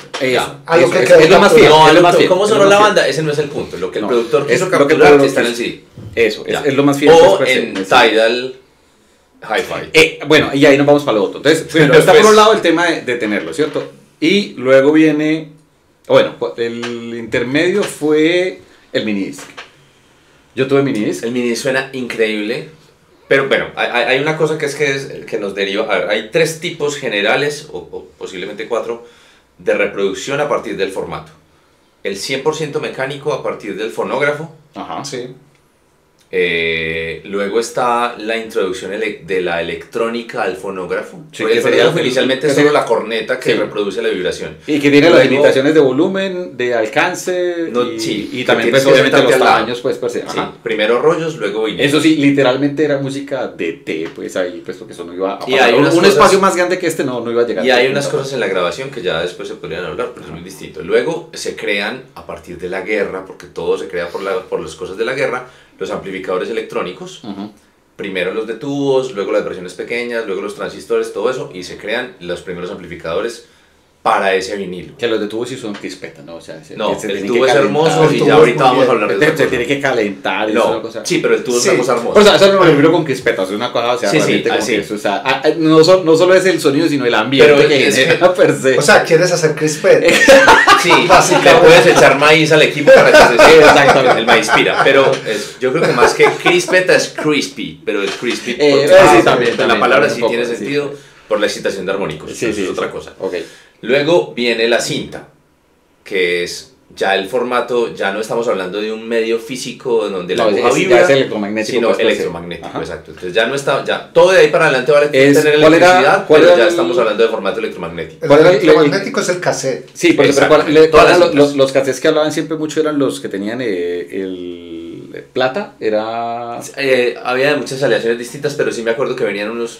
Speaker 2: A lo que
Speaker 3: es
Speaker 2: lo más fiel.
Speaker 1: No,
Speaker 2: ¿cómo sonó la banda? Ese no es el punto. Lo que el productor quiso capturar está en el CD.
Speaker 1: Eso, es lo más fiel.
Speaker 2: O en Tidal Hi-Fi.
Speaker 1: Bueno, y ahí nos vamos para lo otro. Entonces, está por un lado el tema de tenerlo, ¿cierto? Y luego viene, bueno, el intermedio fue el minidisc. Yo tuve minidisc.
Speaker 2: El minidisc suena increíble, pero bueno, hay una cosa que nos deriva. A ver, hay 3 tipos generales, o posiblemente 4, de reproducción a partir del formato. El 100% mecánico a partir del fonógrafo.
Speaker 1: Ajá, sí.
Speaker 2: Luego está la introducción de la electrónica al fonógrafo.
Speaker 1: Sí,
Speaker 2: el fonógrafo inicialmente es solo la corneta que reproduce la vibración.
Speaker 1: Y que tiene las limitaciones de volumen, de alcance y también pues obviamente los tamaños pues per se.
Speaker 2: Sí, primero rollos, luego vinilo.
Speaker 1: Eso sí, literalmente era música de té, pues ahí pues porque eso no iba a pasar.
Speaker 2: Y hay
Speaker 1: un espacio más grande que este no iba a llegar.
Speaker 2: Y hay unas cosas en la grabación que ya después se podrían hablar, pero es muy distinto. Luego se crean a partir de la guerra, porque todo se crea por las cosas de la guerra, los amplificadores electrónicos, primero los de tubos, luego las versiones pequeñas, luego los transistores, todo eso, y se crean los primeros amplificadores para ese vinilo.
Speaker 1: Que los de tubos sí son crispetas, ¿no? O sea,
Speaker 2: el tubo es hermoso y ya ahorita vamos a hablar de eso.
Speaker 1: Se tiene que calentar y
Speaker 2: no, cosa. Sí, pero el tubo es una cosa hermosa.
Speaker 1: O sea, eso no me refiero con crispetas, es una cosa, o sea, realmente como que eso, o sea, no solo es el sonido, sino el ambiente
Speaker 2: pero
Speaker 1: que genera per se.
Speaker 3: O sea, ¿quieres hacer crispetas?
Speaker 2: Sí, le puedes echar maíz al equipo para que se exactamente, el maíz pira, pero yo creo que más que crispeta es crispy, pero el crispy,
Speaker 1: sí, también,
Speaker 2: la palabra sí tiene sentido por la excitación de armónicos, eso es otra cosa.
Speaker 1: Okay.
Speaker 2: Luego viene la cinta, que es ya el formato, ya no estamos hablando de un medio físico donde la aguja vibra,
Speaker 1: es electromagnético,
Speaker 2: sino
Speaker 1: pues,
Speaker 2: electromagnético, exacto. Entonces ya no está, ya todo de ahí para adelante vale tener electricidad, pero ya estamos hablando de formato electromagnético.
Speaker 3: El electromagnético es el cassette.
Speaker 1: Sí, pero los cassettes que hablaban siempre mucho eran los que tenían el plata, era...
Speaker 2: había muchas aleaciones distintas, pero sí me acuerdo que venían unos...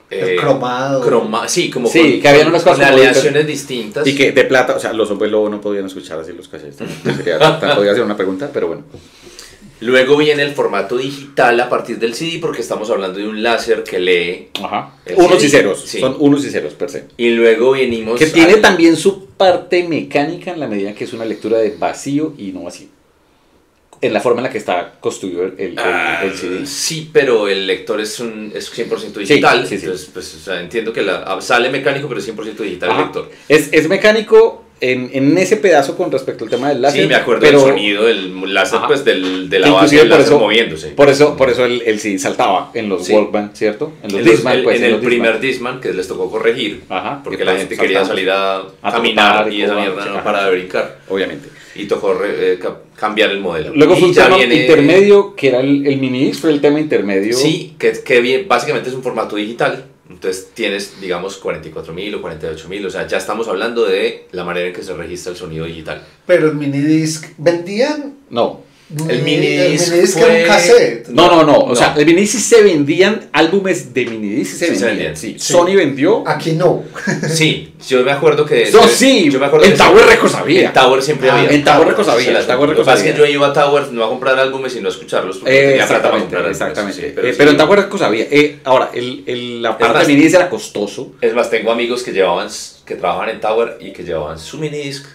Speaker 3: el cromado.
Speaker 1: Que habían unas cosas
Speaker 2: con aleaciones distintas.
Speaker 1: Y que de plata, o sea, los hombres lobo no podían escuchar así los cassettes. Podría ser una pregunta, pero bueno.
Speaker 2: Luego viene el formato digital a partir del CD, porque estamos hablando de un láser que lee.
Speaker 1: Ajá. Unos y ceros. Sí. Son unos y ceros per se.
Speaker 2: Y luego venimos.
Speaker 1: Que tiene también su parte mecánica en la medida que es una lectura de vacío y no vacío. En la forma en la que está construido el CD.
Speaker 2: Sí, pero el lector es 100% digital. Sí. Entonces, pues, o sea, entiendo que sale mecánico, pero es 100% digital. Ajá. El lector.
Speaker 1: Es mecánico en ese pedazo con respecto al tema del láser.
Speaker 2: Sí, me acuerdo del sonido del láser, pues de la base del láser moviéndose.
Speaker 1: Por eso el CD saltaba en los Walkman, ¿cierto? En los Discman.
Speaker 2: En el primer Discman que les tocó corregir, porque la gente quería salir a caminar y esa mierda no para de brincar.
Speaker 1: Obviamente.
Speaker 2: Y tocó cambiar el modelo.
Speaker 1: Luego fue un tema intermedio, que era el minidisc, fue el tema intermedio.
Speaker 2: Sí, que básicamente es un formato digital. Entonces tienes, digamos, 44.000 o 48.000, o sea, ya estamos hablando de la manera en que se registra el sonido digital.
Speaker 3: Pero el minidisc, ¿vendían?
Speaker 1: No.
Speaker 2: El minidisc
Speaker 3: que era un cassette.
Speaker 1: No. O sea, el minidisc sí se vendían, álbumes de minidisc
Speaker 2: sí
Speaker 1: se vendían. Sí. Sony vendió.
Speaker 3: Aquí no.
Speaker 2: Sí, yo me acuerdo que.
Speaker 1: No, sí.
Speaker 2: Yo me acuerdo
Speaker 1: en Tower Records había.
Speaker 2: En Tower siempre había.
Speaker 1: En Tower Records había.
Speaker 2: Lo que pasa es que yo iba a Tower no a comprar álbumes sino a escucharlos. Porque tenía plata para comprar álbumes.
Speaker 1: Exactamente.
Speaker 2: Sí,
Speaker 1: pero en Tower Records había. Ahora, la parte de minidisc era costoso.
Speaker 2: Es más, tengo amigos que trabajaban en Tower y que llevaban su minidisc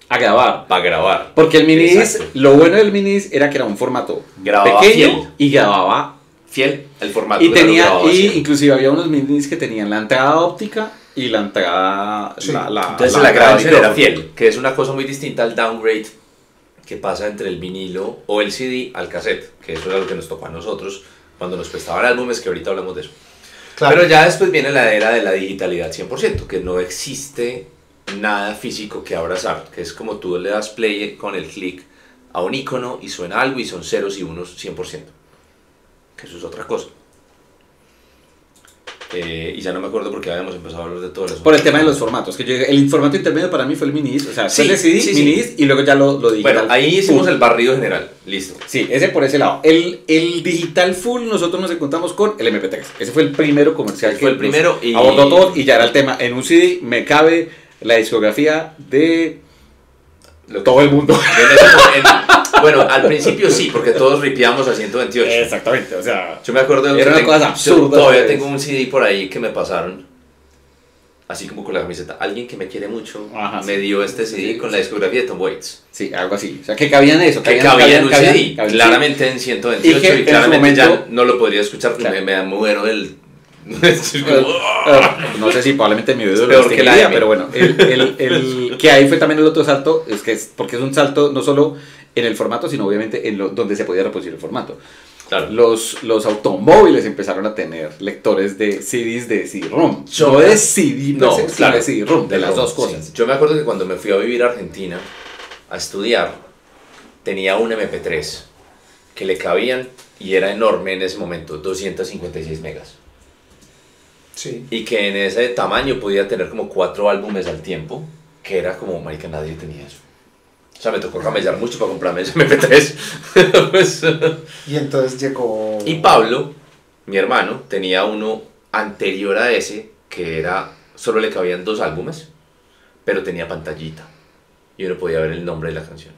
Speaker 1: a grabar.
Speaker 2: Para grabar.
Speaker 1: Porque el minidisc, lo bueno del minidisc era que era un formato
Speaker 2: grababa
Speaker 1: pequeño
Speaker 2: fiel.
Speaker 1: Y grababa
Speaker 2: fiel el formato.
Speaker 1: Y inclusive había unos minidiscs que tenían la entrada óptica y la entrada.
Speaker 2: Sí. Entonces la grabación era fiel, que es una cosa muy distinta al downgrade que pasa entre el vinilo o el CD al cassette, que eso era lo que nos tocó a nosotros cuando nos prestaban álbumes, que ahorita hablamos de eso. Claro. Pero ya después viene la era de la digitalidad 100%, que no existe nada físico que abrazar, que es como tú le das play con el clic a un icono y suena algo y son ceros y unos 100%, que eso es otra cosa. Y ya no me acuerdo porque habíamos empezado a hablar de todo eso.
Speaker 1: Por el tema de los formatos, que el formato intermedio para mí fue el minidisc, o sea, fue el CD, minidisc y luego ya lo digital.
Speaker 2: Bueno, ahí hicimos el barrido general, listo.
Speaker 1: Sí, ese por ese lado. El digital full nosotros nos encontramos con el MP3, ese fue el primero comercial que
Speaker 2: fue el primero y
Speaker 1: abordó todo y ya era el tema, en un CD me cabe la discografía de todo el mundo.
Speaker 2: Bueno, al principio sí, porque todos ripiamos a 128.
Speaker 1: Exactamente, o sea,
Speaker 2: yo me acuerdo de
Speaker 1: era una cosa absurda.
Speaker 2: Todavía tengo un CD por ahí que me pasaron, así como con la camiseta. Alguien que me quiere mucho me dio este CD con la discografía de Tom Waits.
Speaker 1: Sí, algo así. O sea, que cabían eso.
Speaker 2: Que cabía en un CD, claramente en 128 y claramente momento, ya no lo podría escuchar porque me muero del...
Speaker 1: no sé si probablemente mi video lo que la pero bueno, el que ahí fue también el otro salto, porque es un salto no solo en el formato, sino obviamente en donde se podía reproducir el formato.
Speaker 2: Claro.
Speaker 1: Los automóviles empezaron a tener lectores de CDs de CD-ROM. No de CD,
Speaker 2: no, claro,
Speaker 1: de CD-ROM, de las dos cosas.
Speaker 2: Sí. Yo me acuerdo que cuando me fui a vivir a Argentina a estudiar, tenía un MP3 que le cabían, y era enorme en ese momento, 256 megas.
Speaker 3: Sí.
Speaker 2: Y que en ese tamaño podía tener como 4 álbumes al tiempo, que era como, marica, nadie tenía eso. O sea, me tocó camellar mucho para comprarme ese MP3. Pues,
Speaker 3: y entonces llegó...
Speaker 2: Y Pablo, mi hermano, tenía uno anterior a ese, que era, solo le cabían 2 álbumes, pero tenía pantallita. Y uno podía ver el nombre de la canción.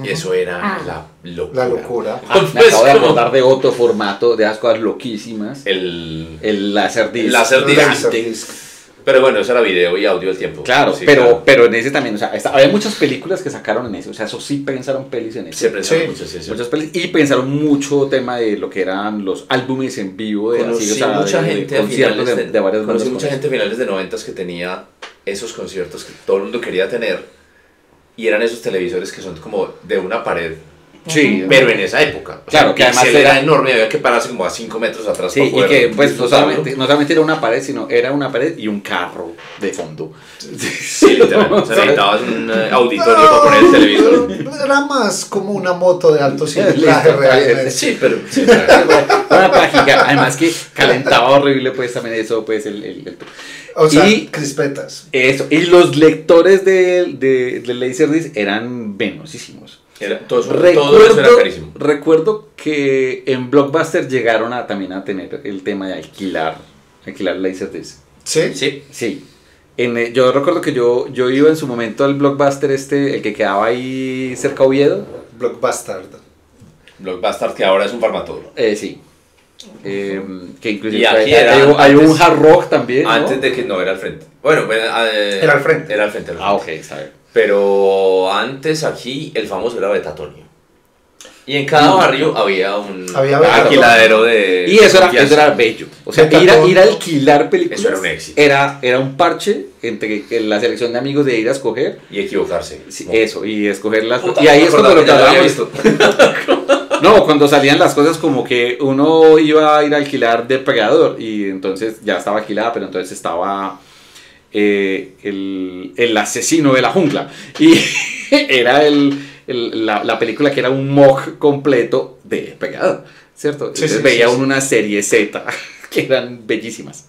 Speaker 2: Y eso era la locura.
Speaker 3: La locura.
Speaker 1: Me acabo de acordar de otro formato, de esas cosas loquísimas. El Laserdisc.
Speaker 2: Laserdisc. Pero bueno, eso era video y audio al tiempo.
Speaker 1: Claro, sí, pero en ese también, o sea, había muchas películas que sacaron en eso, o sea, eso sí pensaron pelis en eso.
Speaker 2: Se pensaron muchas
Speaker 1: pelis, y pensaron mucho tema de lo que eran los álbumes en vivo de
Speaker 2: conocí
Speaker 1: así, o sea,
Speaker 2: mucha gente
Speaker 1: conciertos de varias bandas.
Speaker 2: Conocí mucha gente a finales de 90 que tenía esos conciertos que todo el mundo quería tener, y eran esos televisores que son como de una pared.
Speaker 1: Sí,
Speaker 2: pero en esa época,
Speaker 1: claro, que además
Speaker 2: era enorme, había que pararse como a 5 metros atrás.
Speaker 1: Sí, para poder, y que pues no solamente era una pared, sino era una pared y un carro de fondo.
Speaker 2: Sí, literal, o sea, necesitabas un auditorio para poner el televisor.
Speaker 3: Era más como una moto de alto cilindraje realmente.
Speaker 2: Sí, pero sí,
Speaker 1: una práctica, además que calentaba horrible pues también eso, pues
Speaker 3: o sea, y crispetas.
Speaker 1: Eso, y los lectores de Laserdisc eran venosísimos.
Speaker 2: Todo eso era carísimo.
Speaker 1: Recuerdo que en Blockbuster llegaron también a tener el tema de alquilar Laserdisc.
Speaker 3: ¿Sí?
Speaker 1: Sí. Yo recuerdo que yo iba en su momento al Blockbuster el que quedaba ahí cerca de Oviedo.
Speaker 3: Blockbuster,
Speaker 2: que ahora es un Farmatodo.
Speaker 1: Sí. Que inclusive
Speaker 2: y aquí
Speaker 1: hay un Hard Rock también, ¿no?
Speaker 2: Antes de que no era al frente. Bueno,
Speaker 3: era al frente.
Speaker 2: Era al frente.
Speaker 1: Ah, ok, sabe.
Speaker 2: Pero antes aquí el famoso era Betatonio. Y en cada barrio había un alquiladero de...
Speaker 1: Y eso era bello. O sea, ir a alquilar películas.
Speaker 2: Eso era un éxito.
Speaker 1: Era un parche entre la selección de amigos de ir a escoger.
Speaker 2: Y equivocarse.
Speaker 1: Sí, eso, y escoger las cosas. Y ahí es cuando lo que hablábamos. No, cuando salían las cosas como que uno iba a ir a alquilar Depredador y entonces ya estaba alquilada, pero entonces estaba... el asesino de la jungla y era la película que era un mock completo de Depredador, ¿cierto? Entonces veía uno una serie Z que eran bellísimas.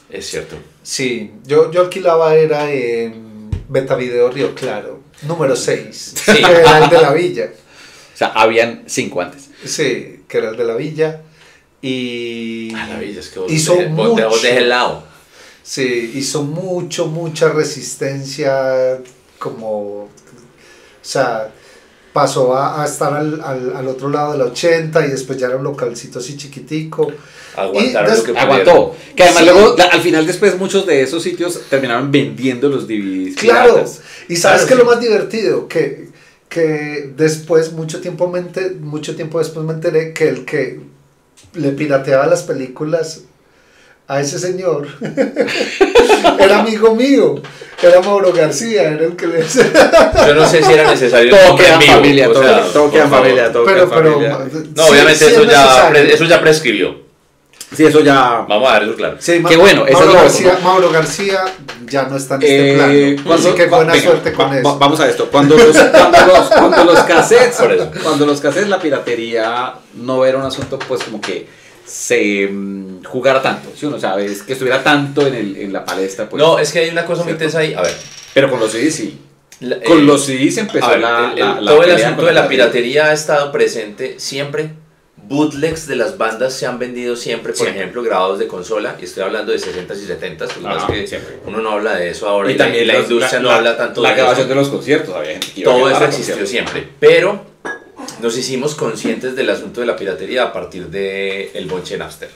Speaker 2: Es cierto.
Speaker 3: Sí, yo alquilaba era en Beta Video Río Claro, número 6,
Speaker 2: sí.
Speaker 3: Era el de la villa.
Speaker 1: O sea, habían 5 antes.
Speaker 3: Sí, que era el de La Villa. Y
Speaker 2: La Villa, es que vos
Speaker 3: hizo
Speaker 2: vos de el lado.
Speaker 3: Sí, hizo mucha resistencia, como, o sea, pasó a estar al otro lado de la 80 y después ya era un localcito así chiquitico.
Speaker 2: Aguantaron lo que
Speaker 1: aguantó. Que además luego, al final después muchos de esos sitios terminaron vendiendo los DVDs.
Speaker 3: Claro,
Speaker 1: piratas.
Speaker 3: y sabes que lo más divertido, que después, mucho tiempo después me enteré que el que le pirateaba las películas a ese señor era amigo mío, era Mauro García, era el que le
Speaker 2: yo no sé si era necesario
Speaker 1: todo queda en familia, todo queda en familia,
Speaker 3: pero
Speaker 2: no, obviamente
Speaker 3: sí,
Speaker 2: eso ya prescribió.
Speaker 1: Sí, eso ya.
Speaker 2: Vamos a ver eso claro.
Speaker 3: Sí,
Speaker 1: qué bueno,
Speaker 3: Mauro García ya no está en este plano. Así que buena suerte con eso.
Speaker 1: Vamos a esto. Cuando los cassettes, la piratería no era un asunto, pues como que se jugara tanto, ¿sí? Uno sabe, es que estuviera tanto en la palestra. Pues,
Speaker 2: no, es que hay una cosa muy tensa ahí. A ver.
Speaker 1: Pero con los CDs sí. Con los CDs empezó
Speaker 2: todo el asunto de la piratería ha estado presente siempre. Bootlegs de las bandas se han vendido siempre, por ejemplo, grabados de consola, y estoy hablando de 60s y 70s, porque uno no habla de eso ahora, y también la industria no habla tanto de eso.
Speaker 1: La grabación de los conciertos, había gente que iba
Speaker 2: todo eso existió siempre, pero nos hicimos conscientes del asunto de la piratería a partir del bonche Napster.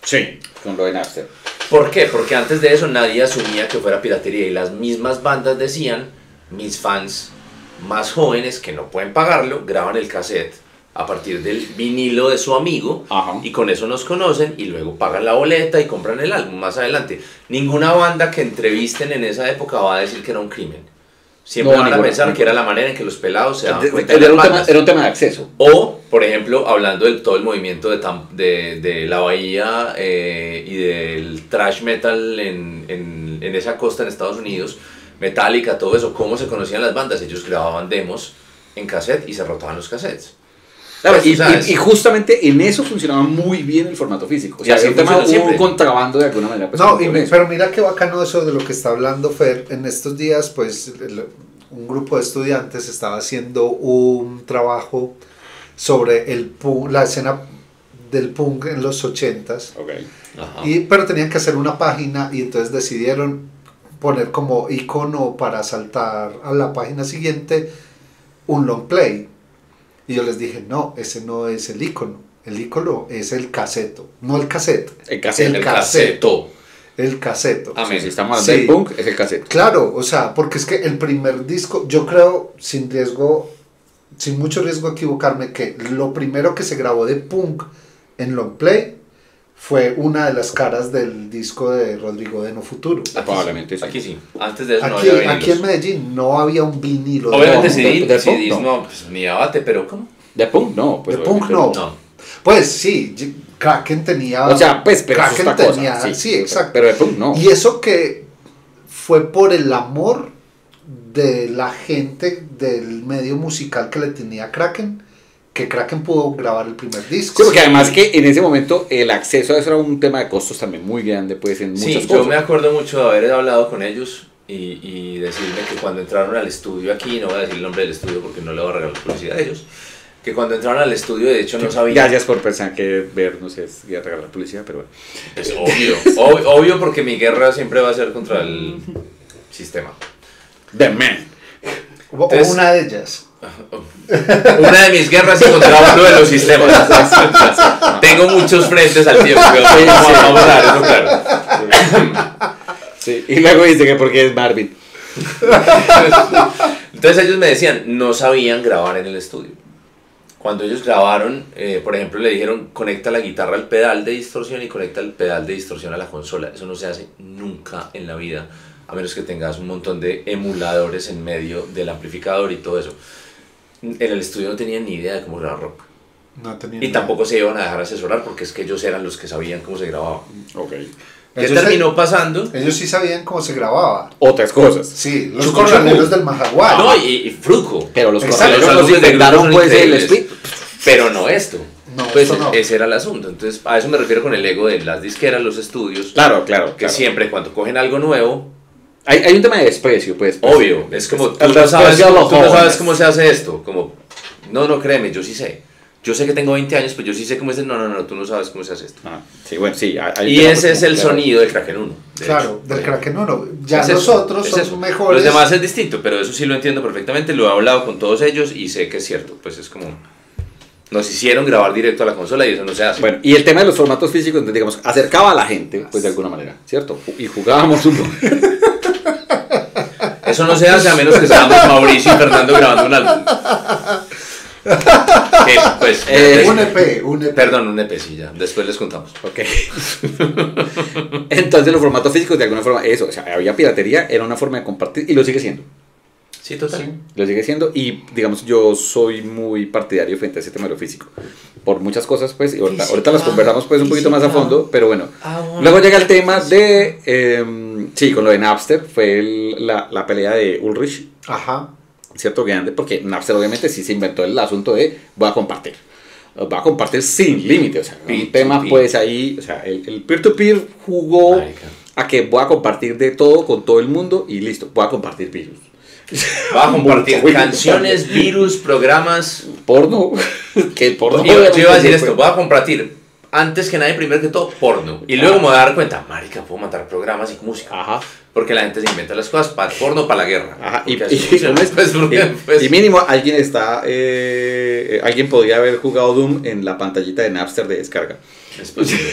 Speaker 1: Sí, con lo de Napster.
Speaker 2: ¿Por qué? Porque antes de eso nadie asumía que fuera piratería, y las mismas bandas decían, mis fans más jóvenes que no pueden pagarlo, graban el cassette a partir del vinilo de su amigo. Ajá. Y con eso nos conocen y luego pagan la boleta y compran el álbum más adelante. Ninguna banda que entrevisten en esa época va a decir que era un crimen. Siempre van a pensar que era la manera en que los pelados se daban cuenta de las bandas.
Speaker 1: Era un tema de acceso.
Speaker 2: O, por ejemplo, hablando de todo el movimiento de la Bahía y del thrash metal en esa costa en Estados Unidos, Metallica, todo eso, cómo se conocían las bandas. Ellos grababan demos en cassette y se rotaban los cassettes.
Speaker 1: Claro, y justamente en eso funcionaba muy bien el formato físico. O sea, hubo un contrabando de alguna manera. Pues,
Speaker 3: no, pero mira qué bacano eso de lo que está hablando Fer. En estos días, pues, un grupo de estudiantes estaba haciendo un trabajo sobre la escena del punk en los 80s.
Speaker 1: Okay.
Speaker 3: Pero tenían que hacer una página y entonces decidieron poner como icono para saltar a la página siguiente un long play. Y yo les dije, no, ese no es el icono es el caseto, no el cassette.
Speaker 2: El caseto.
Speaker 3: El caseto.
Speaker 1: Si estamos hablando del punk, es el caseto.
Speaker 3: Claro, o sea, porque es que el primer disco, yo creo, sin mucho riesgo de equivocarme, que lo primero que se grabó de punk en long play fue una de las caras del disco de Rodrigo de No Futuro.
Speaker 1: Probablemente sí.
Speaker 2: Aquí sí. Antes de eso no había vinilos.
Speaker 3: Aquí en Medellín no había un vinilo.
Speaker 2: Obviamente CDs no, pues, ni abate, pero ¿cómo?
Speaker 1: De punk no.
Speaker 3: Pues, de punk no. Pues sí, Kraken tenía...
Speaker 1: O sea, pues, pero
Speaker 3: Kraken tenía...
Speaker 1: Cosa,
Speaker 3: sí, exacto.
Speaker 1: Pero de punk no.
Speaker 3: Y eso que fue por el amor de la gente del medio musical que le tenía a Kraken, que Kraken pudo grabar el primer disco.
Speaker 1: Sí, porque además que en ese momento el acceso a eso era un tema de costos también muy grande, pues, en muchas cosas.
Speaker 2: Yo me acuerdo mucho de haber hablado con ellos y decirme que cuando entraron al estudio aquí, no voy a decir el nombre del estudio porque no le voy a regalar publicidad a ellos, que cuando entraron al estudio, de hecho, no sabían...
Speaker 1: Gracias por pensar que ver, no sé, es regalar publicidad, pero bueno.
Speaker 2: Es obvio porque mi guerra siempre va a ser contra el sistema.
Speaker 1: The Man.
Speaker 3: Entonces, una de ellas.
Speaker 2: Una de mis guerras es contra uno de los sistemas. Tengo muchos frentes al tiempo. Vamos a dar eso claro.
Speaker 1: Sí. Y luego dice que porque es Marvin.
Speaker 2: Entonces ellos me decían, no sabían grabar en el estudio. Cuando ellos grabaron, por ejemplo, le dijeron, conecta la guitarra al pedal de distorsión y conecta el pedal de distorsión a la consola. Eso no se hace nunca en la vida, a menos que tengas un montón de emuladores en medio del amplificador y todo eso. En el estudio no tenían ni idea de cómo grabar rock.
Speaker 3: No tenían
Speaker 2: y tampoco se iban a dejar asesorar porque es que ellos eran los que sabían cómo se grababa.
Speaker 1: Okay.
Speaker 2: ¿Qué terminó pasando?
Speaker 3: Ellos sí sabían cómo se grababa.
Speaker 1: Otras cosas.
Speaker 3: Sí, los corraleros del Majagual.
Speaker 2: No, y Fruco.
Speaker 1: Pero los corraleros los inventaron pues el espíritu.
Speaker 2: Pero no esto.
Speaker 3: No,
Speaker 2: pues
Speaker 3: no.
Speaker 2: Ese era el asunto. Entonces a eso me refiero con el ego de las disqueras, los estudios.
Speaker 1: Claro.
Speaker 2: Que siempre cuando cogen algo nuevo...
Speaker 1: Hay un tema de desprecio, pues.
Speaker 2: Obvio, es como, tú no sabes cómo se hace esto, como No, créeme, yo sí sé. Yo sé que tengo 20 años, pero yo sí sé cómo es el... No, tú no sabes cómo se hace esto.
Speaker 1: Sí, bueno, sí.
Speaker 2: Y ese es el sonido del Kraken 1.
Speaker 3: Claro, del Kraken 1. Ya los otros son mejores.
Speaker 2: Los demás es distinto, pero eso sí lo entiendo perfectamente. Lo he hablado con todos ellos y sé que es cierto. Pues es como... Nos hicieron grabar directo a la consola y eso no se hace.
Speaker 1: Bueno, y el tema de los formatos físicos, entonces, digamos, acercaba a la gente, pues de alguna manera, ¿cierto? Y jugábamos un poco.
Speaker 2: Eso no se hace a menos que seamos Mauricio y Fernando grabando un álbum. Pues,
Speaker 3: un EP.
Speaker 2: Perdón, un EP, sí, ya. Después les contamos.
Speaker 1: Ok. Entonces los formatos físicos de alguna forma, eso, o sea, había piratería, era una forma de compartir y lo sigue siendo.
Speaker 2: Sí, total. Sí.
Speaker 1: Lo sigue siendo y digamos yo soy muy partidario frente a ese tema de lo físico. Por muchas cosas pues, y ahorita las conversamos pues un poquito más a fondo, pero bueno. Luego llega el tema de, sí, con lo de Napster, fue la pelea de Ulrich.
Speaker 3: Ajá.
Speaker 1: Cierto, grande, porque Napster obviamente sí se inventó el asunto de voy a compartir sin límite, o sea, un tema pues ahí, o sea, el peer-to-peer jugó a que voy a compartir de todo con todo el mundo y listo, voy a compartir virus.
Speaker 2: Va a compartir canciones, virus, programas.
Speaker 1: Porno. Que porno.
Speaker 2: Yo iba a decir esto, voy a compartir antes que nadie, primero que todo, porno. Y luego me voy a dar cuenta, marica, puedo matar programas y música.
Speaker 1: Ajá.
Speaker 2: Porque la gente se inventa las cosas para el porno, para la guerra.
Speaker 1: Ajá. Y mínimo alguien alguien podría haber jugado Doom en la pantallita de Napster de descarga.
Speaker 2: Es posible.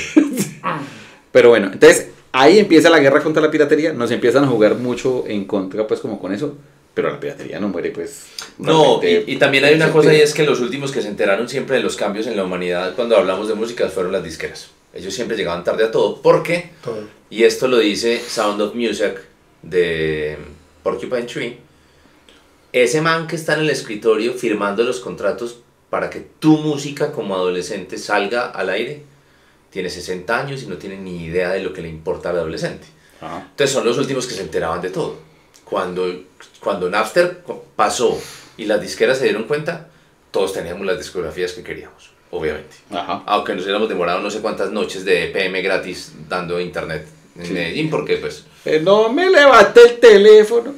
Speaker 1: Pero bueno, entonces ahí empieza la guerra contra la piratería. Nos empiezan a jugar mucho en contra pues como con eso. Pero la piratería no muere, pues.
Speaker 2: No, y también hay una cosa y es que los últimos que se enteraron siempre de los cambios en la humanidad cuando hablamos de música fueron las disqueras. Ellos siempre llegaban tarde a todo. ¿Por qué? Todo. Y esto lo dice Sound of Music de Porcupine Tree. Ese man que está en el escritorio firmando los contratos para que tu música como adolescente salga al aire, tiene 60 años y no tiene ni idea de lo que le importa al adolescente. Ajá. Entonces son los últimos que se enteraban de todo. Cuando Napster pasó y las disqueras se dieron cuenta, todos teníamos las discografías que queríamos, obviamente. Ajá. Aunque nos hubiéramos demorado no sé cuántas noches de PM gratis dando internet en Medellín, porque pues...
Speaker 1: no me levanté el teléfono.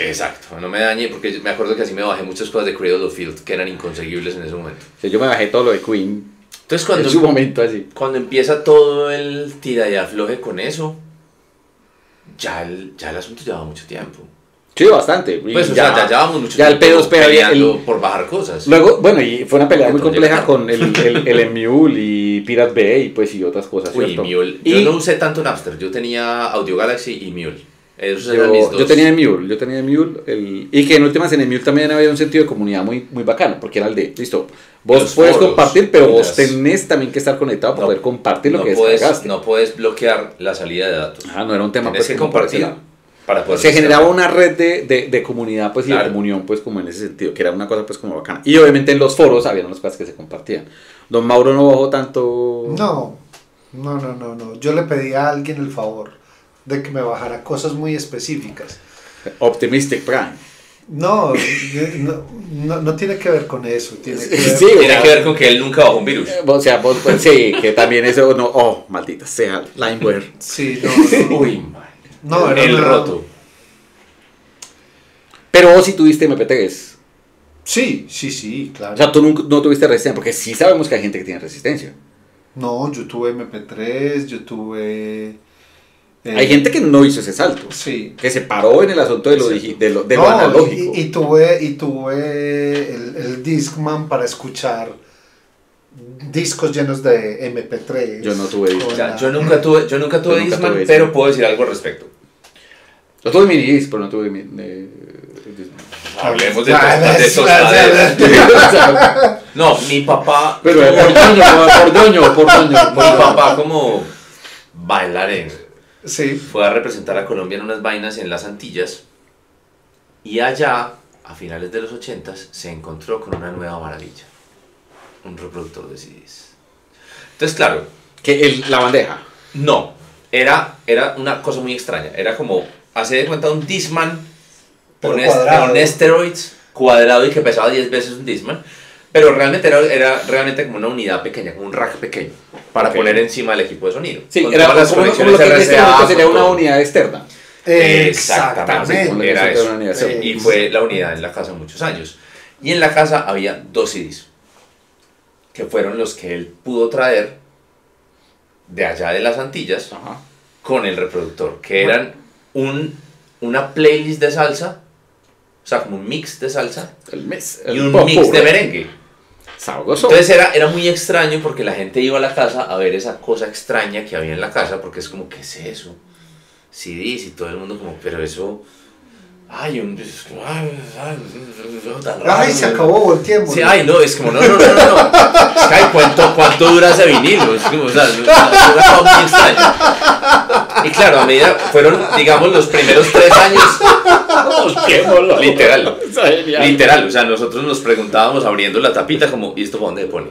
Speaker 2: Exacto, no me dañé, porque me acuerdo que así me bajé muchas cosas de Cradle of Filth que eran inconseguibles en ese momento.
Speaker 1: Sí, yo me bajé todo lo de Queen.
Speaker 2: Entonces
Speaker 1: en su momento así.
Speaker 2: Cuando empieza todo el tira y afloje con eso, ya el asunto lleva mucho tiempo.
Speaker 1: Sí, bastante.
Speaker 2: Pues, ya llevamos mucho
Speaker 1: tiempo el pedo
Speaker 2: peleando por bajar cosas.
Speaker 1: Luego, bueno, y fue una pelea muy compleja con el Emule y Pirate Bay, pues, y otras cosas, ¿cierto?
Speaker 2: Mule. Yo no usé tanto Napster, yo tenía Audio Galaxy y Mule. Esos eran mis dos.
Speaker 1: Yo tenía Emule, y que en últimas en Emule también había un sentido de comunidad muy, muy bacano, porque era el de, listo, vos puedes compartir, pero vos tenés también que estar conectado para poder compartir lo que descargaste.
Speaker 2: No puedes bloquear la salida de datos.
Speaker 1: No era un tema
Speaker 2: pues que compartir. Para poder
Speaker 1: se generaba una red de comunidad pues y de comunión pues como en ese sentido, que era una cosa pues como bacana. Y obviamente en los foros había unas cosas que se compartían. Don Mauro no bajó tanto...
Speaker 3: No. Yo le pedí a alguien el favor de que me bajara cosas muy específicas.
Speaker 1: Optimistic Prime.
Speaker 3: No tiene que ver con eso. Tiene
Speaker 2: que ver con que él nunca bajó un virus.
Speaker 1: O sea, vos, pues, sí, que también eso no... Oh, maldita sea, Limeware.
Speaker 3: Sí, no.
Speaker 2: Uy, no, el roto.
Speaker 1: Pero vos sí tuviste MP3.
Speaker 3: Sí, claro.
Speaker 1: O sea, tú no tuviste resistencia, porque sí sabemos que hay gente que tiene resistencia.
Speaker 3: No, yo tuve MP3, yo tuve...
Speaker 1: hay gente que no hizo ese salto.
Speaker 3: Sí.
Speaker 1: Que se paró en el asunto de lo analógico.
Speaker 3: Y tuve el Discman para escuchar discos llenos de MP3.
Speaker 1: Yo no tuve Discman.
Speaker 2: Yo nunca tuve Discman, pero puedo decir algo al respecto.
Speaker 1: Yo tuve mini disc, pero no tuve
Speaker 2: Hablemos de No, mi papá...
Speaker 1: Pero por doño.
Speaker 2: Mi papá como bailarín.
Speaker 3: Sí.
Speaker 2: Fue a representar a Colombia en unas vainas en las Antillas. Y allá, a finales de los 80s, se encontró con una nueva maravilla. Un reproductor de CDs. Entonces, claro...
Speaker 1: ¿La bandeja?
Speaker 2: No. Era una cosa muy extraña. Era como... Hace de cuenta un Discman con steroids cuadrado y que pesaba 10 veces un Discman, pero realmente era realmente como una unidad pequeña, como un rack pequeño para poner encima el equipo de sonido.
Speaker 1: Sí, era como lo que en este momento sería una unidad externa.
Speaker 2: Exactamente, era eso. Y fue la unidad en la casa muchos años. Y en la casa había 2 CDs, que fueron los que él pudo traer de allá de las Antillas con el reproductor, que eran una playlist de salsa, o sea, como un mix de salsa y un mix de merengue.
Speaker 1: Sabroso.
Speaker 2: Entonces era muy extraño porque la gente iba a la casa a ver esa cosa extraña que había en la casa, porque es como, ¿qué es eso? CDs y todo el mundo como, pero eso... Ay,
Speaker 3: tan raro. Ay, se acabó, volteemos.
Speaker 2: Sí, ay, no, es como, no. Es que, ay, ¿cuánto dura ese vinilo? Es como, o sea, es muy extraño. Y claro, a medida fueron, digamos, los primeros 3 años. Literal, o sea, nosotros nos preguntábamos abriendo la tapita como, ¿y esto para dónde se pone?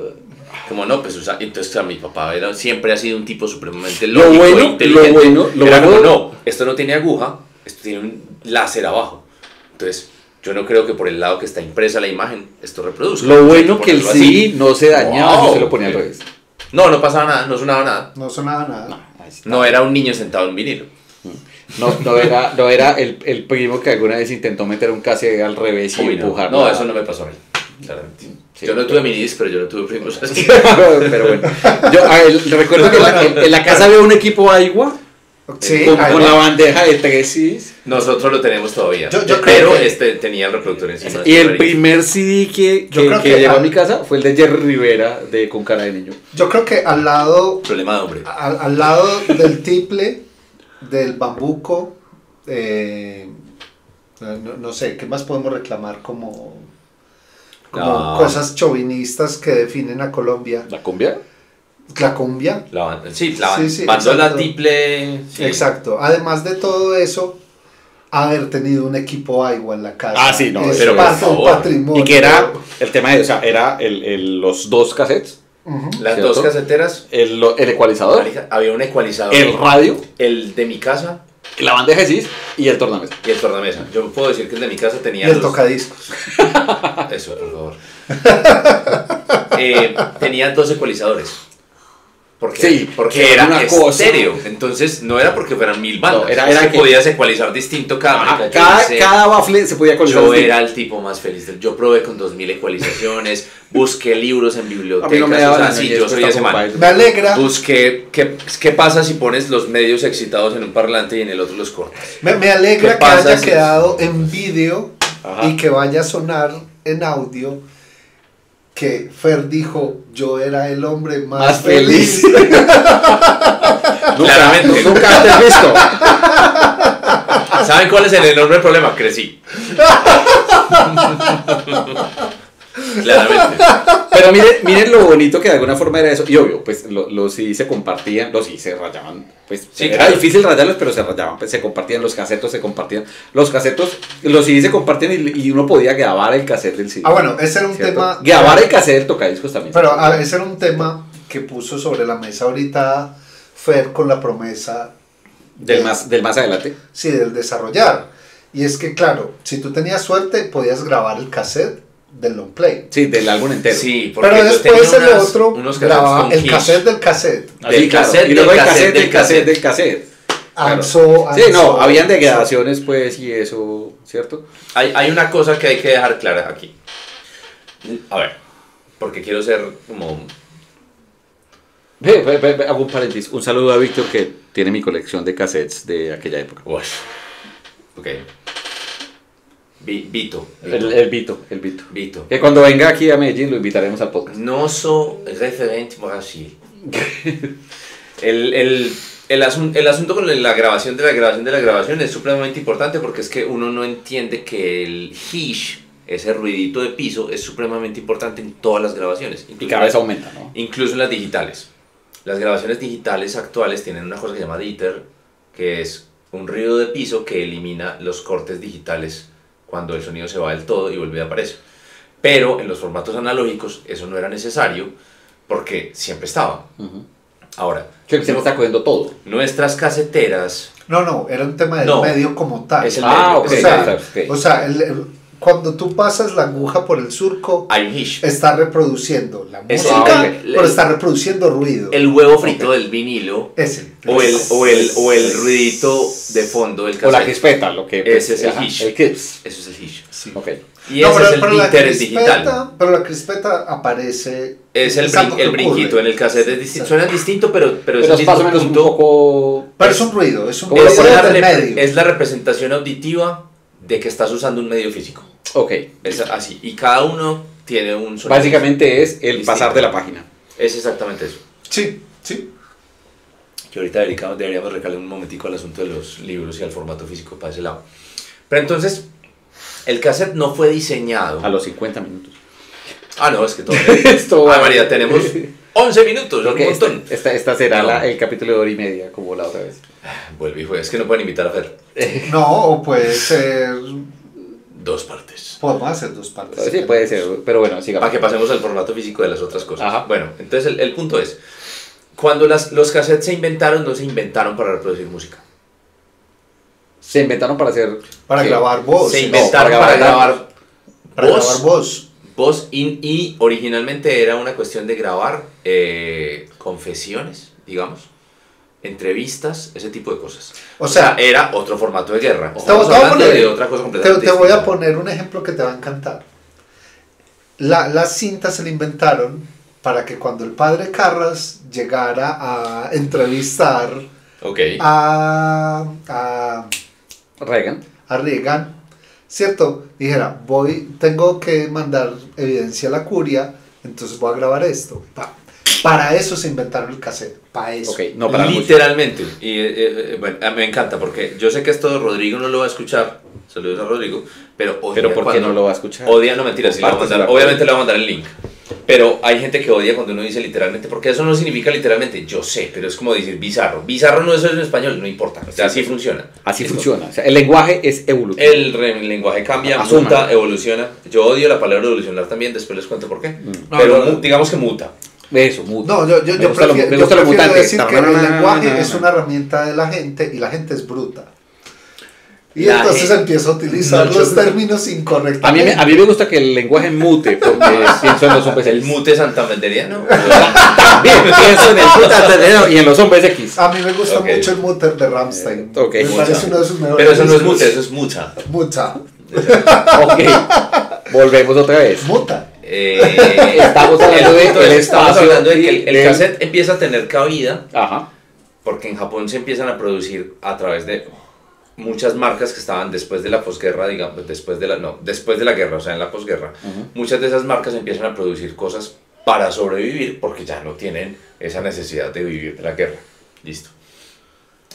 Speaker 2: Como no, pues, o sea, entonces a mi papá siempre ha sido un tipo supremamente lógico e inteligente. Era como, no, esto no tiene aguja, esto tiene un láser abajo. Entonces, yo no creo que por el lado que está impresa la imagen, esto reproduzca.
Speaker 1: Lo bueno que el CD no se dañaba, no se lo ponía al revés.
Speaker 2: No pasaba nada, no sonaba nada.
Speaker 3: No sonaba nada.
Speaker 2: No era un niño sentado en vinilo.
Speaker 1: No era el primo que alguna vez intentó meter un cassette al revés y empujar.
Speaker 2: No, eso no me pasó a mí, claramente. Sí, yo no tuve minis, pero yo no tuve primos así.
Speaker 1: Pero bueno, yo recuerdo que en la casa había un equipo agua.
Speaker 3: Sí,
Speaker 1: con la bandeja de 3 CDs.
Speaker 2: Nosotros lo tenemos todavía. Pero tenía el reproductor encima.
Speaker 1: Y el primer CD que llegó a mi casa fue el de Jerry Rivera de Con cara de niño.
Speaker 3: Yo creo que al lado.
Speaker 2: Problema de hombre.
Speaker 3: Al lado del tiple, del bambuco, no sé, ¿qué más podemos reclamar como cosas chauvinistas que definen a Colombia?
Speaker 1: ¿La cumbia?
Speaker 3: La cumbia.
Speaker 2: Sí, bandola, tiple. Sí.
Speaker 3: Exacto. Además de todo eso, haber tenido un equipo agua en la casa.
Speaker 1: Ah, sí, no,
Speaker 3: pero parte del patrimonio.
Speaker 1: Y que era el tema de, o sea, era los 2 cassettes.
Speaker 2: Las ¿cierto? 2 caseteras.
Speaker 1: El ecualizador.
Speaker 2: Había un ecualizador.
Speaker 1: El radio.
Speaker 2: El de mi casa.
Speaker 1: La bandeja de CDs y el tornamesa.
Speaker 2: Yo puedo decir que el de mi casa tenía.
Speaker 3: Y el tocadiscos.
Speaker 2: Eso, por favor. Tenía 2 ecualizadores. Porque era una estéreo. Entonces no era porque fueran 1000 bandas. No, era que podías ecualizar distinto
Speaker 1: cada baffle se podía ecualizar.
Speaker 2: Yo era el tipo más feliz. Yo probé con 2000 ecualizaciones. Busqué libros en bibliotecas. Yo soy ese man.
Speaker 3: Me alegra.
Speaker 2: Busqué qué pasa si pones los medios excitados en un parlante y en el otro los cortas.
Speaker 3: Me alegra que haya quedado en vídeo y que vaya a sonar en audio. Que Fer dijo, yo era el hombre más feliz.
Speaker 2: Claramente.
Speaker 1: Nunca antes visto.
Speaker 2: ¿Saben cuál es el enorme problema? Crecí. Claramente.
Speaker 1: Pero miren lo bonito que de alguna forma era eso. Y obvio, pues los CDs se compartían, los CDs se rayaban. Pues sí, era difícil rayarlos, pero se rayaban. Pues se compartían los casetos, los CDs se compartían y uno podía grabar el cassette del CD.
Speaker 3: Ah, bueno, ese era un tema.
Speaker 1: Grabar el cassette, tocadiscos también.
Speaker 3: Pero ese era un tema que puso sobre la mesa ahorita Fer con la promesa
Speaker 1: del más adelante.
Speaker 3: Sí, del desarrollar. Y es que, claro, si tú tenías suerte, podías grabar el cassette del long play.
Speaker 1: Sí, del álbum entero.
Speaker 2: Sí, porque
Speaker 3: pero después el otro grababa el cassette del cassette.
Speaker 1: Así, claro. Y luego el cassette del cassette. Claro. Sí, no, habían degradaciones pues y eso, ¿cierto?
Speaker 2: Hay una cosa que hay que dejar clara aquí. A ver, porque quiero ser como...
Speaker 1: Hago un paréntesis. Un saludo a Víctor que tiene mi colección de cassettes de aquella época.
Speaker 2: Uy. Ok. Vito.
Speaker 1: El Vito. Que cuando venga aquí a Medellín lo invitaremos al podcast.
Speaker 2: Noso referente Brasil. El asunto con la grabación de la grabación es supremamente importante porque es que uno no entiende que el hish, ese ruidito de piso, es supremamente importante en todas las grabaciones.
Speaker 1: Y cada vez aumenta, ¿no?
Speaker 2: Incluso en las digitales. Las grabaciones digitales actuales tienen una cosa que se llama Dithering, que es un ruido de piso que elimina los cortes digitales cuando el sonido se va del todo y vuelve a aparecer. Pero en los formatos analógicos eso no era necesario porque siempre estaba. Ahora,
Speaker 1: siempre está cogiendo todo.
Speaker 2: Nuestras caseteras...
Speaker 3: No, era un tema del medio como tal.
Speaker 2: Es el medio.
Speaker 3: O sea, cuando tú pasas la aguja por el surco,
Speaker 2: hay un hish.
Speaker 3: Está reproduciendo la música, pero está reproduciendo ruido.
Speaker 2: El huevo frito del vinilo.
Speaker 3: Ese.
Speaker 2: O el ruidito de fondo del cassette.
Speaker 1: O la crispeta, lo que...
Speaker 2: Ese es el hish.
Speaker 1: Eso
Speaker 2: es el hish.
Speaker 1: Sí. Okay.
Speaker 2: Y ese es el interés digital.
Speaker 3: Pero la crispeta aparece...
Speaker 2: Es el brinquito en el cassette. Es distinto. Suena distinto, pero
Speaker 1: es el más o menos un poco...
Speaker 3: Pero es un ruido. Es
Speaker 2: la representación auditiva de que estás usando un medio físico.
Speaker 1: Ok.
Speaker 2: Es así. Y cada uno tiene un sonido.
Speaker 1: Básicamente es el
Speaker 2: distinto.
Speaker 1: pasar de la página.
Speaker 2: Es exactamente eso.
Speaker 3: Sí.
Speaker 2: Que ahorita deberíamos recalar un momentico al asunto de los libros y al formato físico para ese lado. Pero entonces, el cassette no fue diseñado.
Speaker 1: A los 50 minutos.
Speaker 2: No, es que todo. María, tenemos 11 minutos, un montón.
Speaker 1: Esta será el capítulo de hora y media, como la otra vez.
Speaker 2: Vuelve y juega, es que no pueden invitar a Fer.
Speaker 3: No, o puede ser...
Speaker 2: 2 partes.
Speaker 3: Podemos hacer 2 partes.
Speaker 1: Sí, puede ser, pero bueno, sigamos.
Speaker 2: Para que pasemos al formato físico de las otras cosas.
Speaker 1: Ajá.
Speaker 2: Bueno, entonces el punto es, cuando los cassettes se inventaron, no se inventaron para reproducir música.
Speaker 1: Se inventaron para hacer...
Speaker 3: Para grabar voz.
Speaker 2: Se inventaron para grabar
Speaker 3: voz.
Speaker 2: Voz y originalmente era una cuestión de grabar confesiones, digamos, entrevistas, ese tipo de cosas. O sea, era otro formato de guerra. Estamos hablando de otra cosa completamente
Speaker 3: distinta. Te voy a poner un ejemplo que te va a encantar. Las cintas se le inventaron para que cuando el padre Carras llegara a entrevistar a Reagan, ¿cierto? Dijera, tengo que mandar evidencia a la curia, entonces voy a grabar esto. Para eso se inventaron el cassette, para eso.
Speaker 1: No para
Speaker 2: literalmente. Y bueno, me encanta porque yo sé que esto Rodrigo no lo va a escuchar. Saludos a Rodrigo, pero
Speaker 1: ¿por qué no lo va a escuchar?
Speaker 2: Odia, no mentira, sí obviamente le va a mandar el link. Pero hay gente que odia cuando uno dice literalmente, porque eso no significa literalmente, yo sé, pero es como decir bizarro. Bizarro no es en español, no importa, o sea, así funciona.
Speaker 1: Así funciona, o sea, el lenguaje es evolutivo.
Speaker 2: El lenguaje cambia, muta, evoluciona. Yo odio la palabra evolucionar también, después les cuento por qué. Pero digamos que muta.
Speaker 1: Eso, muta.
Speaker 3: No, yo prefiero decir que el lenguaje es una herramienta de la gente y la gente es bruta. Y entonces empieza a utilizar los términos incorrectamente.
Speaker 1: A mí me gusta que el lenguaje mute, porque pienso en los hombres X.
Speaker 2: ¿El mute santamanderiano?
Speaker 1: También pienso en el mute santamanderiano y en los hombres X.
Speaker 3: A mí me gusta mucho el muter de Rammstein. Me parece uno de sus mejores.
Speaker 2: Pero eso no es mute, eso es mucha.
Speaker 3: Mucha.
Speaker 1: Volvemos otra vez.
Speaker 3: Muta.
Speaker 1: Estamos hablando
Speaker 2: de que el cassette empieza a tener cabida.
Speaker 1: Ajá.
Speaker 2: Porque en Japón se empiezan a producir a través de muchas marcas que estaban después de la posguerra, digamos, después de la guerra, o sea, en la posguerra. Muchas de esas marcas empiezan a producir cosas para sobrevivir porque ya no tienen esa necesidad de vivir de la guerra. Listo.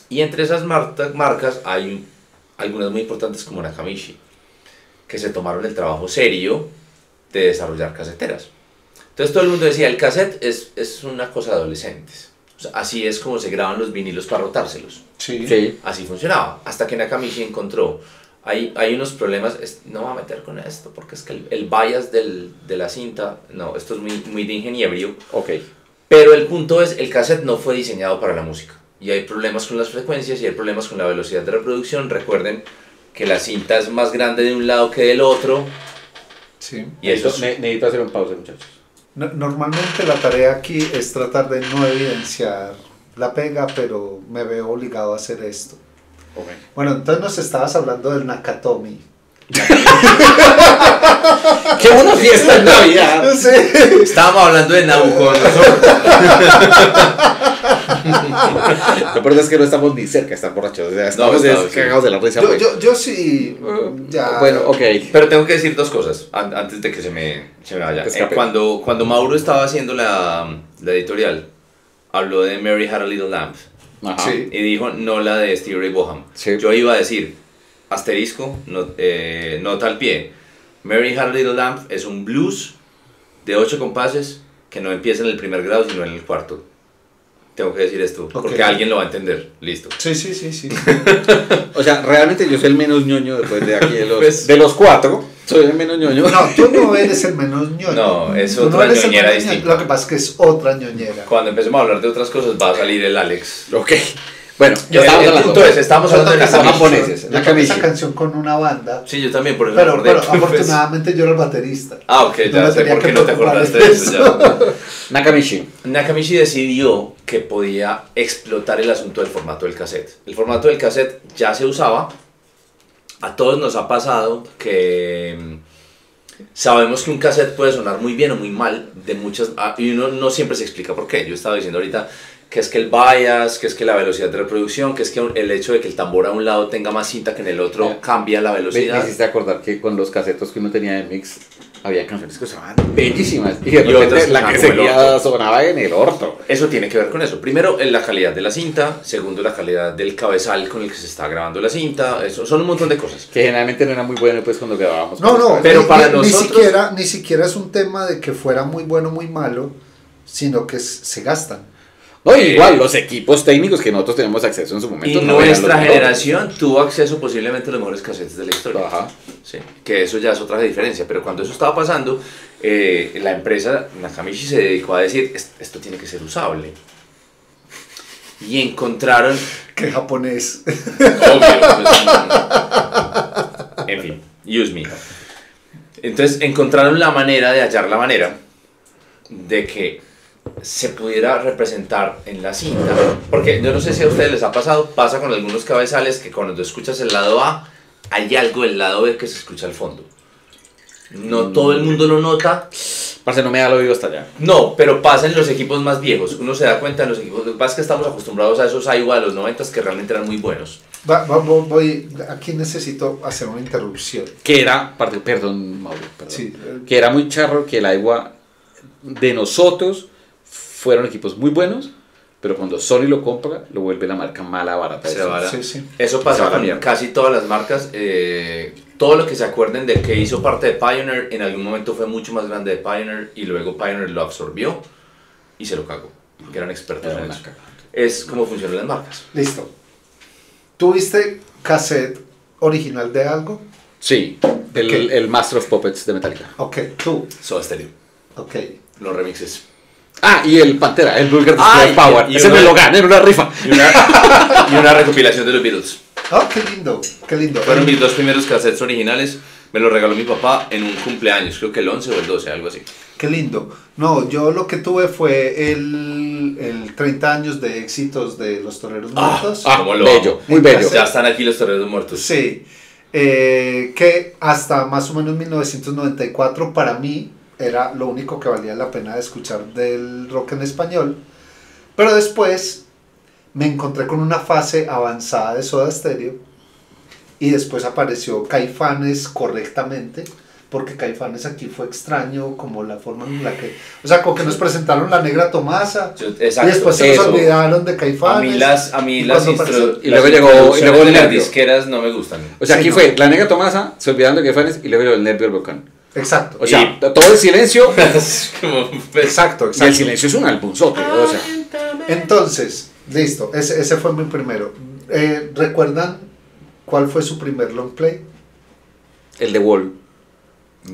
Speaker 2: Y entre esas marcas hay algunas muy importantes como Nakamichi, que se tomaron el trabajo serio de desarrollar caseteras. Entonces todo el mundo decía, el cassette es una cosa de adolescentes. O sea, así es como se graban los vinilos para rotárselos.
Speaker 1: Sí.
Speaker 2: Así funcionaba. Hasta que Nakamichi encontró, hay unos problemas, no voy a meter con esto, porque es que el bias de la cinta, no, esto es muy de ingeniería. Pero el punto es, el cassette no fue diseñado para la música. Y hay problemas con las frecuencias y hay problemas con la velocidad de reproducción. Recuerden que la cinta es más grande de un lado que del otro.
Speaker 3: Sí.
Speaker 2: Y eso
Speaker 1: necesito hacer un pausa, muchachos.
Speaker 3: Normalmente la tarea aquí es tratar de no evidenciar la pega, pero me veo obligado a hacer esto. Bueno, entonces nos estabas hablando del Nakatomi.
Speaker 1: ¡Qué buena fiesta en Navidad!
Speaker 3: Sí.
Speaker 2: Estábamos hablando de Nabucodonosor.
Speaker 1: Lo peor es que no estamos ni cerca de estar borrachos. O sea, estamos cagados de la risa.
Speaker 3: Yo sí. Ya.
Speaker 1: Bueno,
Speaker 2: Pero tengo que decir dos cosas antes de que se me vaya. Cuando Mauro estaba haciendo la editorial, habló de Mary Had a Little Lamb.
Speaker 3: Sí.
Speaker 2: Y dijo no la de Stevie Ray Vaughan.
Speaker 1: Sí.
Speaker 2: Yo iba a decir asterisco, nota al pie. Mary Had a Little Lamb es un blues de 8 compases que no empieza en el primer grado sino en el cuarto. Tengo que decir esto, porque alguien lo va a entender. Listo.
Speaker 3: Sí.
Speaker 1: O sea, realmente yo soy el menos ñoño después de aquí de los 4. Soy el menos ñoño.
Speaker 3: No, tú no eres el menos ñoño.
Speaker 2: No, es otra ñoñera distinta.
Speaker 3: Lo que pasa es que es otra ñoñera.
Speaker 2: Cuando empecemos a hablar de otras cosas va a salir el Alex.
Speaker 1: Bueno,
Speaker 2: el punto es, estamos hablando de
Speaker 3: Nakamichi.
Speaker 1: japoneses.
Speaker 3: Yo toqué esa canción con una banda.
Speaker 2: Sí, yo también, por eso
Speaker 3: Pero
Speaker 2: me acordé.
Speaker 3: afortunadamente yo era el baterista.
Speaker 2: Ok, ya sé por qué no te acordaste de eso ya.
Speaker 1: Nakamichi.
Speaker 2: Nakamichi decidió que podía explotar el asunto del formato del cassette. El formato del cassette ya se usaba. A todos nos ha pasado que sabemos que un cassette puede sonar muy bien o muy mal de muchas, y uno no siempre se explica por qué. Yo estaba diciendo ahorita que es que el bias, que es que la velocidad de reproducción, que es que el hecho de que el tambor a un lado tenga más cinta que en el otro cambia la velocidad.
Speaker 1: Me hiciste acordar que con los casetos que uno tenía de mix había canciones que sonaban bellísimas y de repente la que seguía sonaba en el orto.
Speaker 2: Eso tiene que ver con eso. Primero, la calidad de la cinta. Segundo, la calidad del cabezal con el que se está grabando la cinta. Eso son un montón de cosas.
Speaker 1: Que generalmente no era muy bueno pues cuando grabábamos.
Speaker 3: No,
Speaker 2: pero para nosotros
Speaker 3: ni siquiera es un tema de que fuera muy bueno o muy malo, sino que se gastan.
Speaker 1: No, igual los equipos técnicos que nosotros tenemos acceso en su momento.
Speaker 2: Y nuestra generación tuvo acceso posiblemente a los mejores cassettes de la historia.
Speaker 1: Ajá.
Speaker 2: Sí, que eso ya es otra diferencia. Pero cuando eso estaba pasando, la empresa Nakamichi se dedicó a decir, esto tiene que ser usable. Y encontraron...
Speaker 3: ¡Qué japonés!
Speaker 2: Obvio, pues, en fin, use me. Entonces encontraron la manera de hallar la manera de que se pudiera representar en la cinta, porque yo no sé si a ustedes les ha pasado, pasa con algunos cabezales que cuando escuchas el lado A hay algo del lado B que se escucha al fondo. No todo el mundo lo nota.
Speaker 1: Parce, no me da el oído hasta allá.
Speaker 2: No, pero pasa en los equipos más viejos. Uno se da cuenta en los equipos. Lo que pasa es que estamos acostumbrados a esos Aiwa de los 90 que realmente eran muy buenos.
Speaker 3: Aquí necesito hacer una interrupción.
Speaker 1: Que era, perdón, Mauro, perdón.
Speaker 3: Sí.
Speaker 1: Que era muy charro que el Aiwa de nosotros fueron equipos muy buenos, pero cuando Sony lo compra, lo vuelve la marca mala, barata.
Speaker 3: Sí.
Speaker 2: Eso pasa con casi todas las marcas. Todo lo que se acuerden de que hizo parte de Pioneer, en algún momento fue mucho más grande de Pioneer, y luego Pioneer lo absorbió y se lo cagó, porque eran expertos en eso. Es como funcionan las marcas.
Speaker 3: Listo. ¿Tuviste cassette original de algo?
Speaker 1: Sí, el Master of Puppets de Metallica.
Speaker 3: Ok, tú.
Speaker 2: Soda Stereo.
Speaker 3: Ok.
Speaker 2: Los remixes.
Speaker 1: Y el Pantera, el Vulgar Display Power. Ese me lo gané en una rifa.
Speaker 2: Y una recopilación de los Beatles.
Speaker 3: Qué lindo, qué lindo.
Speaker 2: Fueron mis dos primeros cassettes originales. Me los regaló mi papá en un cumpleaños, creo que el 11 o el 12, algo así.
Speaker 3: Qué lindo. No, yo lo que tuve fue el 30 años de éxitos de Los Toreros Muertos.
Speaker 2: Como lo
Speaker 1: bello,
Speaker 2: amo.
Speaker 1: muy bello.
Speaker 2: Ya están aquí Los Toreros Muertos.
Speaker 3: Sí. Que hasta más o menos 1994 para mí era lo único que valía la pena de escuchar del rock en español. Pero después me encontré con una fase avanzada de Soda Stereo y después apareció Caifanes correctamente, porque Caifanes aquí fue extraño, como la forma en la que, o sea, como que nos presentaron La Negra Tomasa.
Speaker 2: Exacto,
Speaker 3: y después se nos olvidaron de Caifanes.
Speaker 2: A mí las
Speaker 1: y luego llegó el
Speaker 2: de las
Speaker 1: Nervio.
Speaker 2: disqueras no me gustan.
Speaker 1: O sea, aquí fue La Negra Tomasa, se olvidaron de Caifanes y luego llegó el Nervio del Volcán.
Speaker 3: Exacto.
Speaker 1: O sea, todo el silencio.
Speaker 3: Exacto.
Speaker 1: Y el silencio es un albumzote. O sea.
Speaker 3: Entonces, listo, ese fue mi primero. ¿Recuerdan cuál fue su primer long play?
Speaker 1: El de Wall.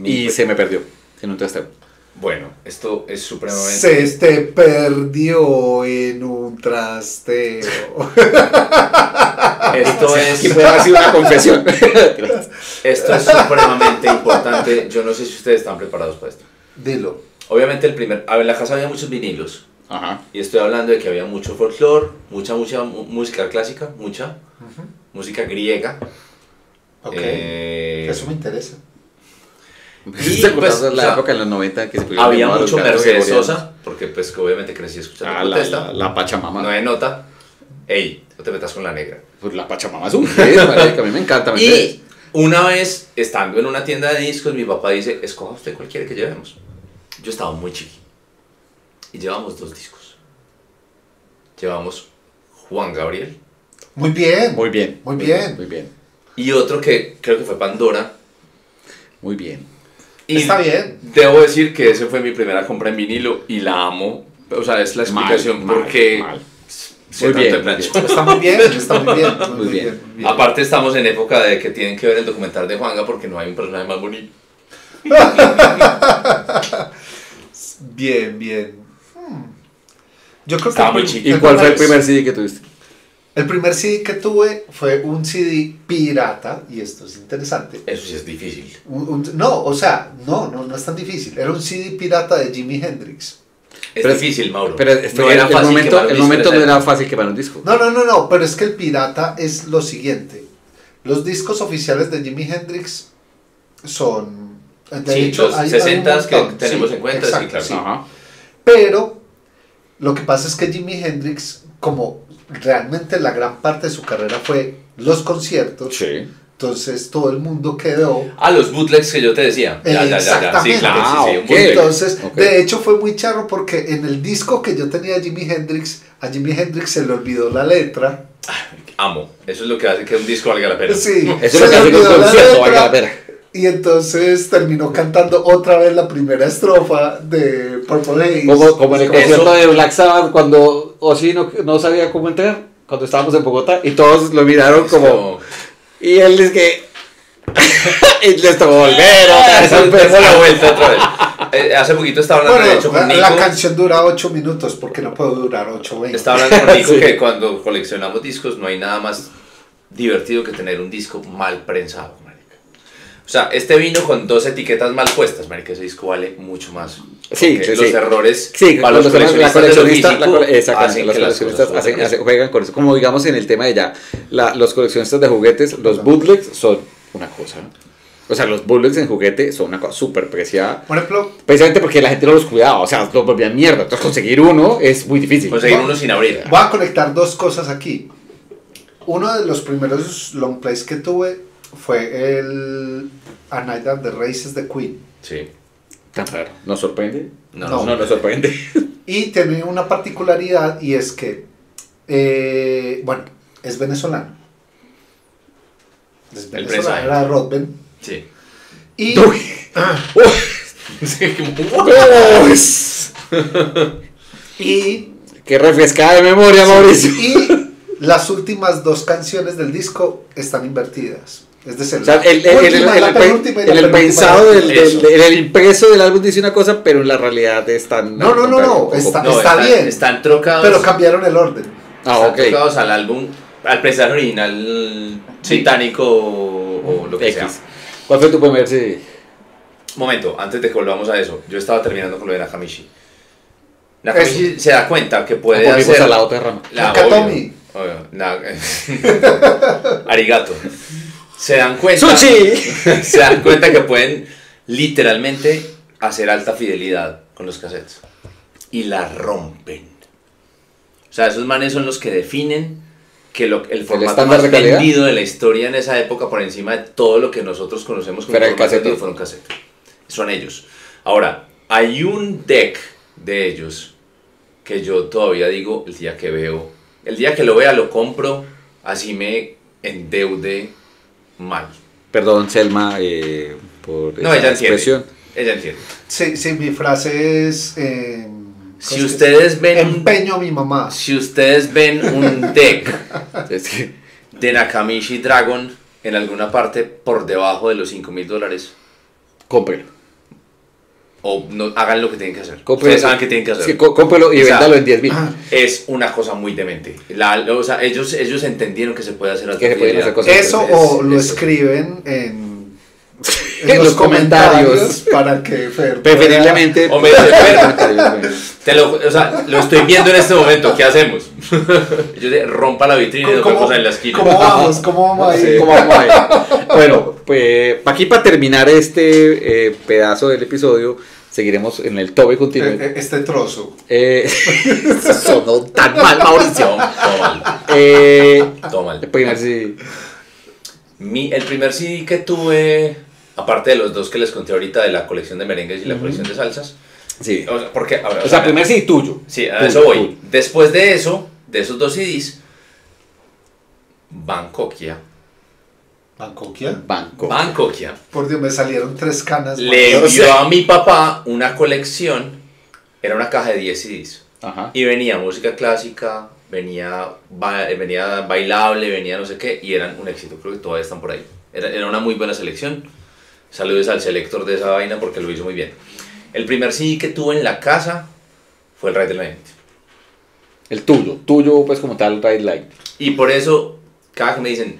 Speaker 1: Y se me perdió en un trasteo.
Speaker 2: Bueno, esto es supremamente...
Speaker 3: Se te perdió en un trasteo.
Speaker 2: Esto es...
Speaker 1: Y puede haber sido una confesión.
Speaker 2: Esto es supremamente importante. Yo no sé si ustedes están preparados para esto.
Speaker 3: Dilo.
Speaker 2: Obviamente en la casa había muchos vinilos.
Speaker 1: Ajá.
Speaker 2: Y estoy hablando de que había mucho folclore, mucha música clásica, mucha música griega.
Speaker 3: Ok. Eso me interesa.
Speaker 1: Y pues, la época de los 90 que se
Speaker 2: había mucho Mercedes Sosa, porque pues que obviamente crecí escuchando protesta.
Speaker 1: La Pachamama.
Speaker 2: No hay nota. Ey, no te metas con la negra.
Speaker 1: Pues la Pachamama es un hit, marica, a mí me encanta Mercedes.
Speaker 2: Y una vez, estando en una tienda de discos, mi papá dice, escoja usted cuál quiere que llevemos. Yo estaba muy chiqui. Y llevamos 2 discos. Llevamos Juan Gabriel.
Speaker 3: Muy bien.
Speaker 1: Muy bien.
Speaker 3: Muy bien.
Speaker 1: Muy bien.
Speaker 2: Y otro que creo que fue Pandora.
Speaker 1: Muy bien.
Speaker 2: Y
Speaker 3: está bien.
Speaker 2: Debo decir que esa fue mi primera compra en vinilo y la amo. O sea, es la explicación porque...
Speaker 1: Muy bien.
Speaker 3: Está muy bien, está muy bien.
Speaker 1: Muy bien.
Speaker 2: Aparte estamos en época de que tienen que ver el documental de Juanga porque no hay un personaje más bonito.
Speaker 3: Bien. Yo creo
Speaker 2: estaba
Speaker 3: que
Speaker 2: muy chico.
Speaker 1: ¿Y cuál fue el primer CD que tuviste?
Speaker 3: El primer CD que tuve fue un CD pirata, y esto es interesante.
Speaker 2: Eso sí es difícil.
Speaker 3: No, o sea, no es tan difícil. Era un CD pirata de Jimi Hendrix.
Speaker 2: Es difícil, Mauro.
Speaker 1: Pero no era el momento no era fácil quemar un disco.
Speaker 3: No, pero es que el pirata es lo siguiente. Los discos oficiales de Jimi Hendrix son... De hecho,
Speaker 2: los 60 que tenemos en cuenta, exacto, sí, claro.
Speaker 3: Sí. Ajá. Pero lo que pasa es que Jimi Hendrix, como realmente la gran parte de su carrera fue los conciertos,
Speaker 1: sí.
Speaker 3: Entonces todo el mundo quedó...
Speaker 2: los bootlegs que yo te decía.
Speaker 3: Exactamente.
Speaker 2: Sí, claro, sí,
Speaker 3: okay. Entonces, de hecho fue muy charro porque en el disco que yo tenía de Jimi Hendrix, a Jimi Hendrix se le olvidó la letra.
Speaker 2: Amo. Eso es lo que hace que un disco valga la pena.
Speaker 3: Sí,
Speaker 1: eso es lo que hace que un concierto valga la pena.
Speaker 3: Y entonces terminó cantando otra vez la primera estrofa de Purple Haze.
Speaker 1: Como en el concierto de Black Sabbath, cuando Ozzy no sabía cómo entrar, cuando estábamos en Bogotá, y todos lo miraron como... Y él dice que... y les tocó volver
Speaker 2: la vuelta otra vez. Hace poquito estaba hablando de hecho con Nico.
Speaker 3: La canción dura 8 minutos, porque no puede durar 8:20.
Speaker 2: Estaba hablando con Nico que cuando coleccionamos discos no hay nada más divertido que tener un disco mal prensado. O sea, este vino con 2 etiquetas mal puestas, marica, ese disco vale mucho más.
Speaker 1: Sí,
Speaker 2: los errores
Speaker 1: para los coleccionistas,
Speaker 2: físico,
Speaker 1: juegan con eso. Como digamos en el tema de ya, los coleccionistas de juguetes, los bootlegs son una cosa. O sea, los bootlegs en juguete son una cosa súper preciada.
Speaker 3: Por ejemplo,
Speaker 1: precisamente porque la gente no los cuidaba, o sea, los volvían mierda. Entonces conseguir uno es muy difícil.
Speaker 2: Conseguir uno sin abrir.
Speaker 3: Voy a conectar 2 cosas aquí. Uno de los primeros long plays que tuve fue el A Night at the Races de Queen.
Speaker 2: Sí.
Speaker 1: Tan raro. ¿Nos sorprende?
Speaker 2: No
Speaker 1: nos sorprende.
Speaker 3: Y tiene una particularidad, y es que, bueno, es venezolano. Es venezolano, era de Rodben.
Speaker 2: Sí.
Speaker 3: Y... y...
Speaker 1: Qué refrescada de memoria, Mauricio.
Speaker 3: Y las últimas 2 canciones del disco están invertidas. Es decir,
Speaker 1: o sea, en el pensado, en el impreso del álbum dice una cosa, pero en la realidad están...
Speaker 3: No, está bien.
Speaker 2: Están trocados.
Speaker 3: Pero cambiaron el orden.
Speaker 2: Están trocados al álbum, al pensado original británico o lo que sea.
Speaker 1: ¿Cuál fue tu primer CD?
Speaker 2: Momento, antes de que volvamos a eso, yo estaba terminando con lo de Nakamichi. Nakamichi se da cuenta que puede hacer...
Speaker 1: a la otra rama.
Speaker 3: Nakatomi.
Speaker 2: Arigato. Se dan cuenta que pueden literalmente hacer alta fidelidad con los cassettes y la rompen. O sea, esos manes son los que definen que el formato más vendido de la historia en esa época, por encima de todo lo que nosotros conocemos como formato vendido, fue un cassette. Son ellos. Ahora, hay un deck de ellos que yo todavía digo, el día que lo vea lo compro, así me endeude mal.
Speaker 1: Perdón, Selma, por esa expresión.
Speaker 2: Ella entiende.
Speaker 3: Sí, mi frase es...
Speaker 2: si ustedes ven...
Speaker 3: Empeño a mi mamá.
Speaker 2: Si ustedes ven un deck de Nakamichi Dragon en alguna parte por debajo de los $5,000,
Speaker 1: cómprelo.
Speaker 2: O no, hagan lo que tienen que hacer. Ustedes saben que tienen que hacer.
Speaker 1: Sí, cómprelo y véndalo en 10,000.
Speaker 2: Es una cosa muy demente. O sea, ellos entendieron que se puede hacer
Speaker 1: cosas.
Speaker 3: Eso o lo escriben en los comentarios para que
Speaker 1: preferiblemente
Speaker 2: o sea, lo estoy viendo en este momento. ¿Qué hacemos? Yo rompa la vitrina y nos vemos en la esquina.
Speaker 3: ¿Cómo vamos ahí?
Speaker 1: Bueno, pues aquí para terminar este pedazo del episodio, seguiremos en el tope continuo.
Speaker 3: Este trozo.
Speaker 1: Sonó tan mal, Mauricio.
Speaker 2: Todo mal.
Speaker 1: El primer CD.
Speaker 2: El primer CD que tuve, aparte de los 2 que les conté ahorita, de la colección de merengues y la colección de salsas.
Speaker 1: Sí.
Speaker 2: O
Speaker 1: sea, primer CD tuyo.
Speaker 2: Sí, a eso voy. Después de eso, de esos 2 CDs, Bangkokia.
Speaker 3: Por Dios, me salieron 3 canas.
Speaker 2: Le envió a mi papá una colección, era una caja de 10 CDs.
Speaker 1: Ajá.
Speaker 2: Y venía música clásica, venía bailable, venía no sé qué, y eran un éxito. Creo que todavía están por ahí. Era una muy buena selección. Saludos al selector de esa vaina porque lo hizo muy bien. El primer CD que tuve en la casa fue el Ride the Lightning.
Speaker 1: El tuyo pues como tal, Ride Light.
Speaker 2: Y por eso, cada que me dicen,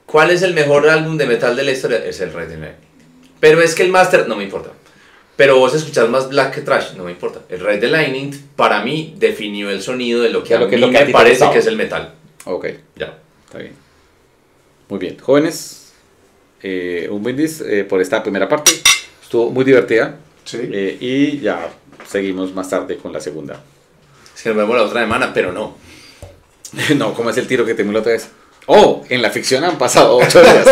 Speaker 2: ¿cuál es el mejor álbum de metal de la historia? Es el Ride the Lightning. Pero es que el Master, no me importa. Pero vos escuchás más black que thrash, no me importa. El Ride the Lightning, para mí, definió el sonido de lo que a mí me parece que es el metal.
Speaker 1: Ok.
Speaker 2: Ya.
Speaker 1: Está bien. Muy bien. Jóvenes, un brindis por esta primera parte. Estuvo muy divertida.
Speaker 3: Sí.
Speaker 1: Y ya seguimos más tarde con la segunda.
Speaker 2: Es que nos vemos la otra semana, pero no.
Speaker 1: No, ¿cómo es el tiro que te la otra vez? Oh, en la ficción han pasado 8 días.